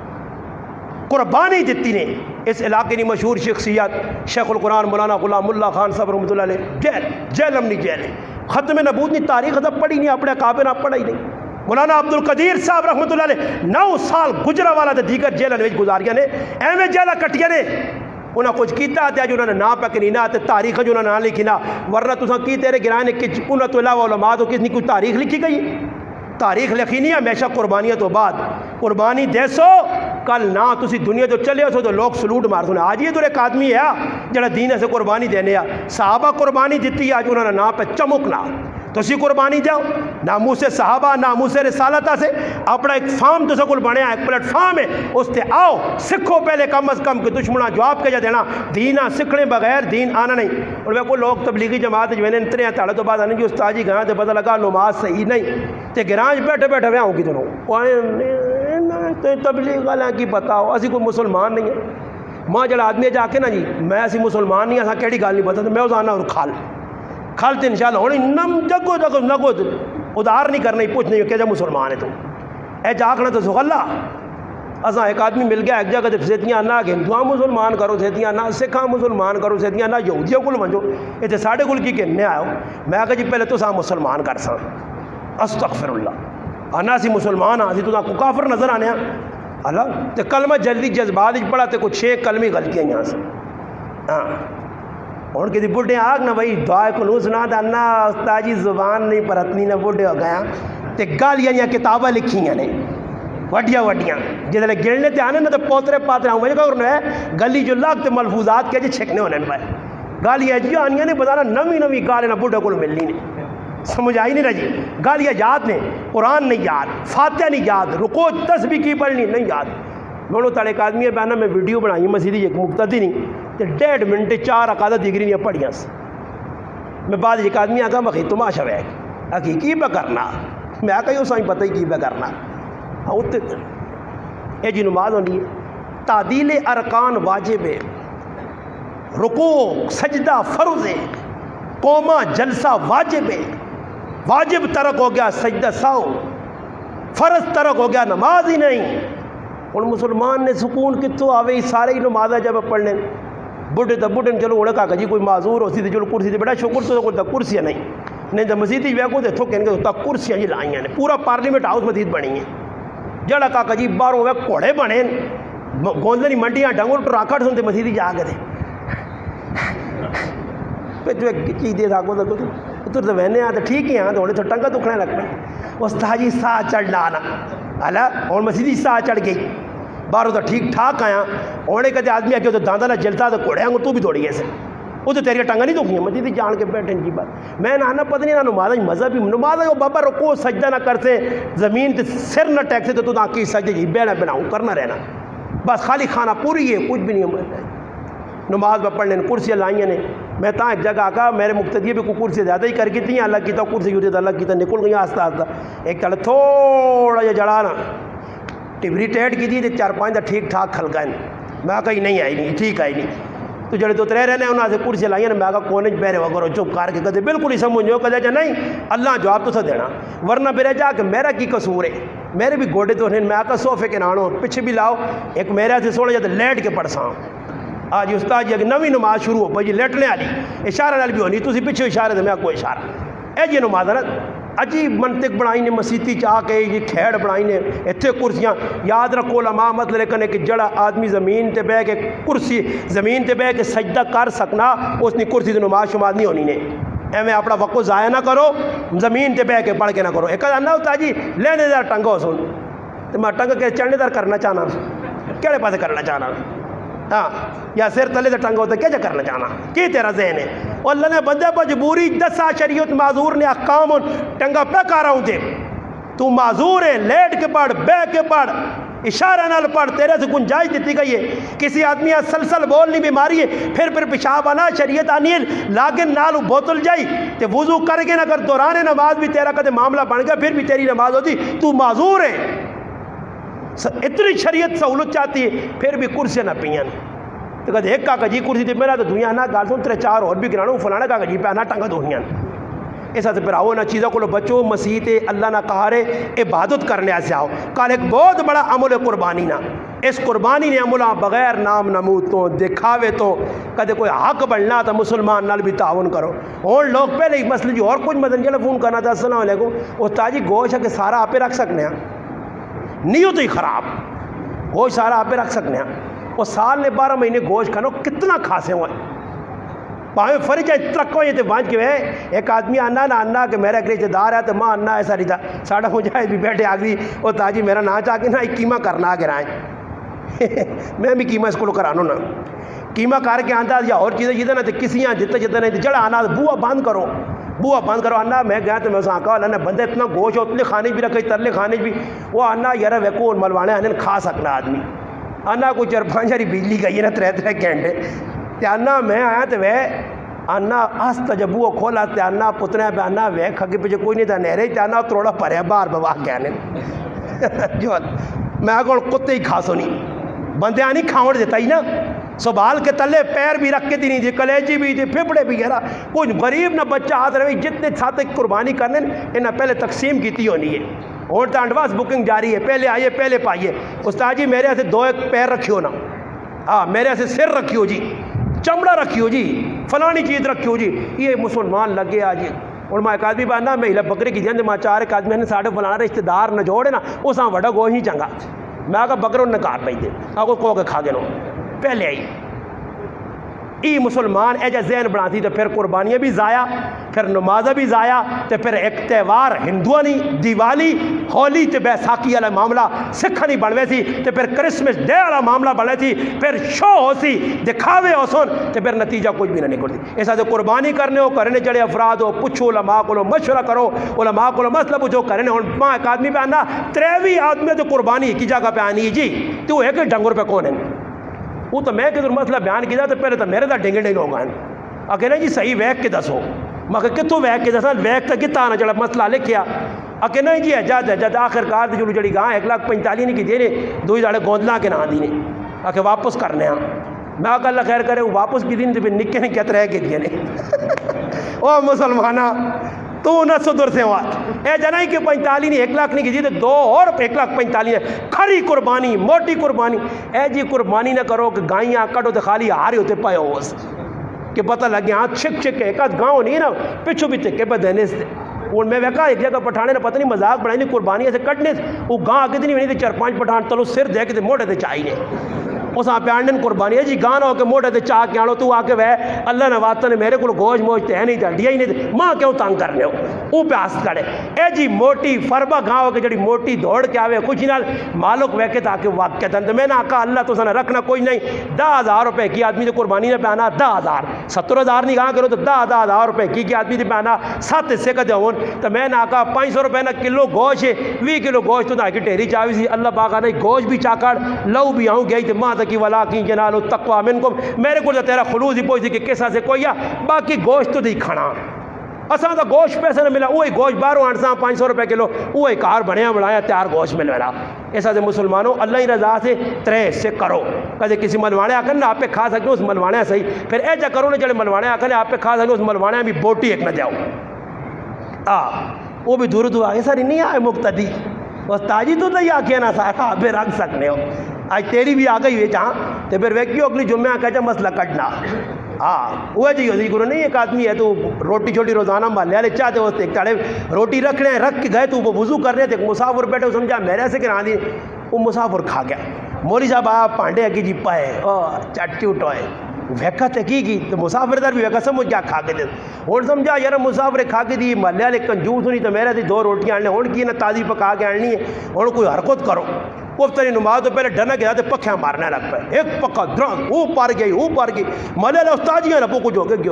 قربانی دیتی نے اس علاقے کی مشہور شخصیت شیخ القرآن مولانا غلام اللہ خان صاحب رحمۃ اللہ علیہ جیل امنی جیل ہے ختم نبوت کی تاریخ ادب پڑھی نہیں اپنے کعبے نہ پڑھائی نہیں مولانا عبد القدیر صاحب رحمۃ اللہ علیہ 9 سال گجرا والا تے دیگر جیل وچ گزاریا نے ایویں جیلہ کٹیا نے انہاں کچھ کیتا تے اج انہاں نے نہ پکنی نہ تے تاریخ جو انہاں نہ لکھی نہ ورنہ تساں کی تیرے گرانے کہ انہاں تو علاوہ علماء تو کس نے کوئی تاریخ لکھی گئی تاریخ لکھی نہیں ہمیشہ قربانیاں تو بعد قربانی دے سو کل نہ تسی دنیا تو چلے ہو تو لوگ سلوٹ مار سو آج یہ تو ایک آدمی ہے جڑا دین سے قربانی دینے صحابہ قربانی دیتی آج انہوں نے نہ پہ چمکنا تو اسی قربانی جاؤ ناموس صحابہ ناموس رسالت سے اپنا ایک فارم تو سکول بنیا ایک پلیٹ فارم ہے اس تے آؤ سکھو پہلے کم از کم کہ دشمنہ جواب کے جا دینا دینہ سکھنے بغیر دین آنا نہیں اور میں کوئی لوگ تبلیغی جماعت جو میں نے اتنے تاڑے تو بعد آنے جو استاجی گاں تے پتہ لگا نماز صحیح نہیں تے گرانج بیٹھے بیٹھے ہوئے ہوں کی دنوں تبلیغ والا کی بتاؤ اسی کوئی مسلمان نہیں ہے ماں جڑا آدمی جا کے نا جی میں اسی مسلمان نہیں ایسا کیڑی گال نہیں بتا تو میں اس آنا اور کھال تے انشاءاللہ ہونی نم جگو جگو نگو ادھار نہیں کرنا ہی پوچھ نہیں کہ جا مسلمان ہے تو اے جاکنا تو سغلہ اساں ایک آدمی مل گیا ایک جگہ تے سیتیاں نہ کہ ہندوؤں مسلمان کرو سیتیاں نہ سکھاں مسلمان کرو سیتیاں نہ یہودیوں کول ونجو ایتھے ساڈے کول کی کہنے آئے ہو میں کہا جی پہلے تو سا مسلمان کر سا استغفر اللہ آنا سی مسلمان آ سی تو کو کافر نظر آنے اللہ تے کلمہ جلدی جذبات پڑھا تے کچھ 6 کلمی غلطیاں یہاں سے ہاں اور کہ بڈھے آگ نہ بھائی دعائے کو نو سنا دا نہ استاجی زبان نہیں پرتنی نہ بڈھے ہو گیا تے گالیاں یا کتابیں لکھی ہیں نہیں وڈیاں وڈیاں جدھے گرنے تے آنے نہ تے پوترے پاترے ہوں وجہ کرنے ہے گلی جو لاگ تے ملفوظات کے جی چھکنے ہونے پائے گالیاں جی آنیاں نے بتانا نویں نویں گال نہ بڈھے کو ملنی نے سمجھ آئی نہیں رہی گالیاں یاد نے قرآن نہیں یاد فاتحہ نہیں یاد رکوع تسبیح کی پڑھنی نہیں یاد دونوں تڑے ایک آدمی بہنا میں ویڈیو بنائی مسجد ایک مقتدی نہیں تو 1.5 منٹ 4 عقادت دیگری نہیں پڑھیاں میں بعد ایک آدمی آگا مخی تماشا ہے حقیقی پہ کرنا میں آگا یہ سائیں پتہ ہی کی پہ کرنا اے جی نماز ہونی ہے تعدیل ارکان واجب ہے رکوع سجدہ فرض ہے قومہ جلسہ واجب ہے واجب ترک ہو گیا سجدہ ساؤ فرض ترک ہو گیا نماز ہی نہیں اور مسلمان نے سکون کتوں آوے ہی سارے ہی نمازہ جب پڑھنے بڑھے تو بڑھے چلو اڑے کہا جی کوئی معذور ہو سی چلو کرسی بیٹا شکر تو کوئی کرسیاں نہیں تو مسجد ہی ویکو تو کہیں گے ہوتا کرسیاں جی لائیاں نے پورا پارلیمنٹ ہاؤس مسجد بنی ہے جڑا کہا جی باہر ہوئے کوڑے بنے گوندنی منڈیاں ڈنگور ٹراکڑ سنتے مسجد ہی جا کے چیز دے ساکو اتر تو وہنے آتے ٹھیک ہی ہاں تو تو ٹنگا دکھنے لگ پہ استاد جی ساہ چڑھ لانا اللہ اور مسجد ہی ساہ چڑھ گئی باہر تو ٹھیک ٹھاک آیا ہونے کہتے آدمی آگے تو داندہ نہ جلتا تو کوڑے ہوں تو بھی دوڑی ایسے وہ تو تیری ٹنگا نہیں دکھی ہیں مسجد ہی جان کے بیٹھے ان کی بات میں نہ پتہ نہیں نہ نماز مذہب بھی نماز ہے بابا رکو سجدہ نہ کرتے زمین تے سر نہ ٹیکسے تو آنکھی سجدے جی بینا بناؤں کرنا رہنا بس خالی کھانا پوری ہے کچھ بھی نہیں ہے نماز میں پڑھنے کرسیاں لائیاں نے میں تاں ایک جگہ آکا میرے مقتدی بھی کوئی کرسی زیادہ ہی کر کی تھی اللہ کی تو کرسی ہوتی تو اللہ کی تو نکل گئی آہستہ آہستہ ایک چل تھوڑا جا جڑا نا ٹبری ٹیٹ کی تھی 4-5 دا ٹھیک ٹھاک کھل گئے میں کہیں نہیں آئی نہیں ٹھیک آئی نہیں تو جڑے 2-3 رہنے انہوں سے کرسی لائیاں میں کہا کون بیرے وغیرہ چپ کر کے کہتے بالکل ہی سمجھو کہتے جا نہیں اللہ جواب تو سا دینا ورنہ میرے جا کہ میرا کی قصور ہے میرے بھی گوڑے تو نہیں میں آکا صوفے کے نانو پیچھے بھی لاؤ ایک میرے سے سوڑا جاتے لیٹ کے پڑھ ساں آج استاد جی اگر نویں نماز شروع ہو پہ جی لیٹنے والی اشارہ نال بھی ہونی تھی پیچھے اشارے دے میں کوئی اشارہ اے جی نماز ہے نا عجیب منطق بنائی نے مسیتی چاہ کے یہ کھیڑ بنائی نے اتنے کرسیاں یاد رکھو علماء مطلب کرنے کہ جڑا آدمی زمین تے بہ کے کرسی زمین تے بہ کے سجدہ کر سکنا اس نے کرسی تے نماز شماز نہیں ہونی نے ایویں اپنا وقت ضائع نہ کرو زمین تے بہ کے پڑھ کے نہ کرو ایک نہ ہوتا جی لینے دار ٹنگا ہو سن تو میں ٹنگ کے چڑھنے دار کرنا چاہنا کہڑے پاسے کرنا چاہنا ہاں یا سر تلے سے ٹنگا ہوتا کیا کرنا چاہنا کی تیرا ذہن ہے اور اللہ نے بندے مجبوری 10 شریعت معذور نے احکام ٹنگا پہ کر رہا ہوں تے تو معذور ہے لیٹ کے پڑھ بے کے پڑھ اشارہ نال پڑھ تیرے سے گنجائش دیتی گئی ہے کسی آدمی سلسل بولنی بیماری ہے پھر پیشاب آنا شریعت آنی ہے لاگن نال بوتل جائی تے وضو کر کے نہ کر دوران نماز بھی تیرا کدے معاملہ بن گیا پھر بھی تیری نماز ہوتی تو معذور ہے اتنی شریعت سہولت چاہتی ہے پھر بھی کرسیاں نہ پئیاں تو کہتے ایک کہا جی کرسی تے میرا تو دنیا نہ گال سن 3-4 اور بھی گرانا فلانا کہا جی پہنا ٹنگا دنیا ایسا سے پھر آؤ نہ چیزوں کو بچو مسیح تے اللہ نہ کہا رہے عبادت کرنے سے آؤ کال ایک بہت بڑا عمل قربانی نہ اس قربانی نے عملہ بغیر نام نمود تو دکھاوے تو کہتے کوئی حق بڑھنا تھا مسلمان نال بھی تعاون کرو اور لوگ پہلے ایک مسئلہ جو اور کچھ مدن چلے فون کرنا تھا السلام علیکم استاد جی گوشت ہے کہ سارا آپ رکھ سکنے ہیں نیت ہی خراب گوشت سارا آپ رکھ سکنے ہیں اور سال نے 12 مہینے گوشت کھانو کتنا کھاسے ہوئے پاہمیں فرج ہے ترکو یہ تے وانچ کے ہوئے ایک آدمی آنا نہ آنا کہ میرا ایک رشتہ دار ہے تو ماں آنا ایسا رہتا ساڑھا مجاہد بھی بیٹھے آگری اور تاجی میرا نا چاہ کے نا ایک قیمہ کرنا آگے رائیں میں بھی قیمہ اس کو کرانو نا قیمہ کر کے آندہ یا اور چیزیں جیدہ نا تے کسی یہاں جتنا نہیں جڑا آنا بوہ بند کرو آنا میں گیا تو میں اسے آکا اللہ نے بندہ اتنا گوشت اتنے کھانے بھی رکھے ترلے کھانے بھی وہ آنا یارہ ویکو ملوانے آنے کھا سکنا آدمی آنا کوئی 4-5 ہری بجلی گئی ہے نا 3 گھنٹے تے آنا میں آیا تو وہ آنا آستا جب وہ کھولا تے آنا پتنے پہ آنا وہ کھگے پیچھے کوئی نہیں تھا نہرے تے آنا تروڑا پرے باہر بوا کے آنے جو میں آگا کتے ہی کھاسو نہیں بندے آنی کھاؤڑ دیتا ہی نا سبال کے تلے پیر بھی رکھ کے دی نہیں تھی کلیجی بھی تھی پھپڑے بھی گھرا کوئی غریب نہ بچہ ہاتھ رہی جتنے ساتھ قربانی کرنے انہیں پہلے تقسیم کیتی ہونی ہے اور تو انڈواس بکنگ جاری ہے پہلے آئیے پہلے پائیے استاد جی میرے سے 2 پیر رکھیو نا ہاں میرے سے سر رکھیو جی چمڑا رکھیو جی فلانی چیز رکھیو جی یہ مسلمان لگے آج اور میں ایک آدمی باننا میں ہلا بکرے کی جاندے ماں 4 ایک آدمی نے ساڑھے فلانا رشتہ دار نہ جوڑے نا اس ہاں وڈا گوہ ہی چنگا میں آگا بکروں نے کار پہی دے آگا کو کے کھا گے نو پہلے آئی ای مسلمان اے جا ذہن بناتی تو پھر قربانیاں بھی ضائع، پھر نمازیں بھی ضائع، تو پھر ایک تہوار ہندوؤں نے دیوالی ہولی تے بیساکھی والا معاملہ سکھاں نہیں بنوے سی، تو پھر کرسمس ڈے والا معاملہ بنے سی، پھر شو ہو سی دکھاوے ہو سن، تو پھر نتیجہ کچھ بھی نہ نکلتی۔ ایسا تو قربانی کرنے ہو کرنے جڑے افراد ہو پوچھو علماء کو مشورہ کرو، علماء کو مسئلہ پوچھو کرنے ہوں ماں ایک آدمی پہ آنا 23 آدمی تو قربانی کی جگہ پہ آنی جی تو ایک ڈنگر پہ کون ہے وہ تو میں کدھر مسئلہ بیان کیا تو پہلے تو میرے تو ڈنگے ڈنگ ہوگا اکیلے جی صحیح ویک کے دسو میں کہ کتوں ویک کے دسا ویک تو کتا آنا جڑا مسئلہ لکھیا اکے نہیں جی جد آخر کار جو جڑی گاں 1,45,000 نہیں کی دے نے دوئی داڑے گوندلا کے نہ دی نے آکے واپس کرنے ہاں میں کہ اللہ خیر کرے واپس کی دن تو پھر نکے نہیں کہتے رہ کے دیے نے او مسلمانہ تو نہ صدر سے وات اے جنائی کہ 45 نہیں 1 لاکھ نہیں کی جی تو 2 اور 1,45,000 ہے کھری قربانی موٹی قربانی اے جی قربانی نہ کرو کہ گائیاں کٹو تو خالی ہارے ہوتے پائے ہو اس کہ پتہ لگے ہاں چھک چھک ایک آدھ گاؤں نہیں نا پچھو بھی تکے پہ دینے سے اور میں ویکا ایک جگہ پٹھانے نے پتہ نہیں مذاق بڑھائی نہیں قربانی ایسے کٹنے وہ گاں آگے نہیں ونی تھے 4-5 پٹھان تلو سر دے کے موڑے تھے چاہیے اس آپ پیانڈن قربانی ہے جی گانا ہو کے موڑے تے چاہ کے آنو تو آ کے وہ اللہ نے واسطہ نے میرے کو گوشت موشت ہے نہیں ڈیا ہی نہیں ماں کیوں تنگ کرنے ہو وہ پیاس کرے اے جی موٹی فربا گاں ہو کے جڑی موٹی دوڑ کے آوے کچھ نال مالک ویکے تاکہ واقع تھا تو میں نے آکا اللہ تو سنہ رکھنا کوئی نہیں 10,000 روپے کی آدمی تو قربانی نے پہنا 10,000 70,000 نہیں کہاں کرو تو 10,000 روپے کی آدمی نے پہنا 7 حصے کا جاؤن تو میں نے آکا 500 روپے نا کلو گوشت 20 کلو گوشت تو نہ کی ٹھہری چاہوی سی اللہ پاکا نہیں گوشت بھی چاکڑ لو بھی آؤں گئی تو ماں تکی والا کی جنال التقوی منکم میرے کو تیرا خلوص ہی پوچھ دی کہ کیسا سے کوئی باقی گوشت تو دی کھانا اساں تو گوشت پیسے نہ ملا وہی گوشت باہروں آنساں 500 روپے کلو وہی کار بنیا بنایا تیار گوشت مل رہا ایسا سے مسلمانوں اللہ ہی رضا سے 3 حصے کرو کہتے کسی ملوانے آ کر نا آپ پہ کھا سکتے اس ملوانے صحیح پھر ایجا کرو نا جڑے ملوانے آ کر آپ پہ کھا سکتے اس ملوانے بھی بوٹی ایک نہ جاؤ وہ بھی دور دور آگے ساری نہیں آئے مقتدی بس تاجی تو نہیں آ کے نا سارا آپ رکھ سکنے ہو آج تیری بھی آ گئی ہوئی جہاں تو پھر ویکیو اگلی جمعہ کہہ جا مسئلہ کٹنا ہاں وہ جی ہوتی کرو نہیں ایک آدمی ہے تو روٹی چھوٹی روزانہ مالے والے چاہتے ہوتے ایک تاڑے روٹی رکھ رہے ہیں رکھ کے گئے تو وہ وضو کر رہے تھے ایک مسافر بیٹھے سمجھا میرے سے کرا دی وہ مسافر کھا گیا مولی صاحب آپ پانڈے کی جی پائے چٹی اٹھائے ویکا تکی کی تو مسافر در بھی ویکا سمجھ کیا کھا کے دے اور سمجھا یار مسافر کھا کے دی مالے والے کنجوس نہیں تو میرے تھی 2 روٹیاں آنے ہون کی نا تازی پکا کے آنی ہے اور کوئی حرکت کرو وہ تری نماز تو پہلے ڈنا گیا تو پکھیاں مارنے لگ پائے ایک پکا دران وہ پار گئی مالے والے استاجیاں نہ کچھ ہو گئے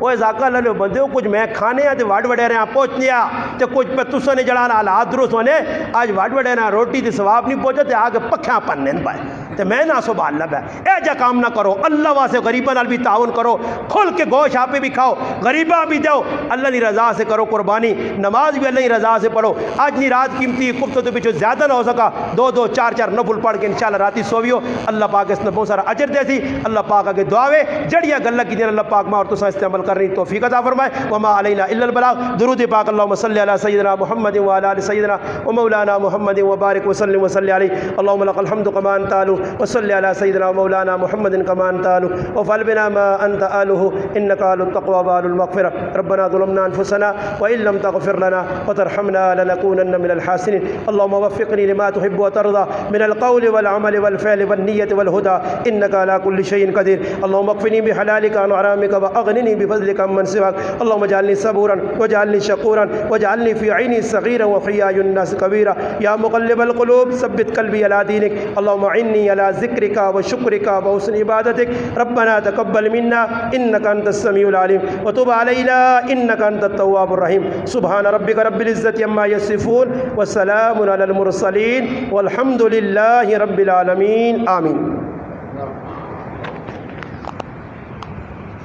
وہ ذاکہ اللہ نے بندے کچھ میں کھانے ہیں تو واٹ وڈے رہے ہیں پہنچ لیا تو کچھ پہ تسا نے جڑانا حالات درست ہونے آج واٹ وڈے رہے ہیں روٹی تے ثواب نہیں پہنچے تو آگے پکھیاں پننے پائے تو میں نہ سبحان اللہ ہے اے جا کام نہ کرو اللہ واسے غریبہ نال بھی تعاون کرو کھل کے گوشت آپ بھی کھاؤ غریبہ بھی دو اللہ کی رضا سے کرو قربانی نماز بھی اللہ کی رضا سے پڑھو آج نہیں رات قیمتی کفتوں تو پیچھے زیادہ نہ ہو سکا 2-4 نفل پڑھ کے انشاءاللہ راتی سویو اللہ پاک اس نے بہت سارا اجر دے سی اللہ پاک آگے دعاوے جڑیا گلہ کی دین اللہ پاک ماں اور تسا استعمال کرنی توفیق عطا فرمائے وما علینا الا البلاغ درود پاک اللہم صلی علی سیدنا محمد وعلی آل سیدنا ومولانا محمد وبارک وسلم وصلی علیہ اللہم لک الحمد کما انت اہلہ وصلی علی سیدنا ومولانا محمد کما انت اہلہ وفعل بنا ما انت اہلہ انک اہل التقوی وآل المغفرہ ربنا ظلمنا انفسنا وان لم تغفر لنا وترحمنا لنكونن من الحاسنين اللهم وفقني لما تحب وترضى من القول والعمل والفعل والنية والهدى إنك على كل شيء قدير اللهم اكفني بحلالك عن حرامك وأغنني بفضلك عمن سواك اللهم اجعلني صبورا واجعلني شكورا واجعلني في عيني صغيرا وفي أعين الناس كبيرا يا مقلب القلوب ثبت قلبي على دينك اللهم أعني على ذكرك وشكرك وحسن عبادتك ربنا تقبل منا إنك أنت السميع العليم وتب علينا إنك أنت التواب الرحيم سبحان ربك رب العزة عما يصفون وسلام على المرسلين والحمد لله رب العالمين آمين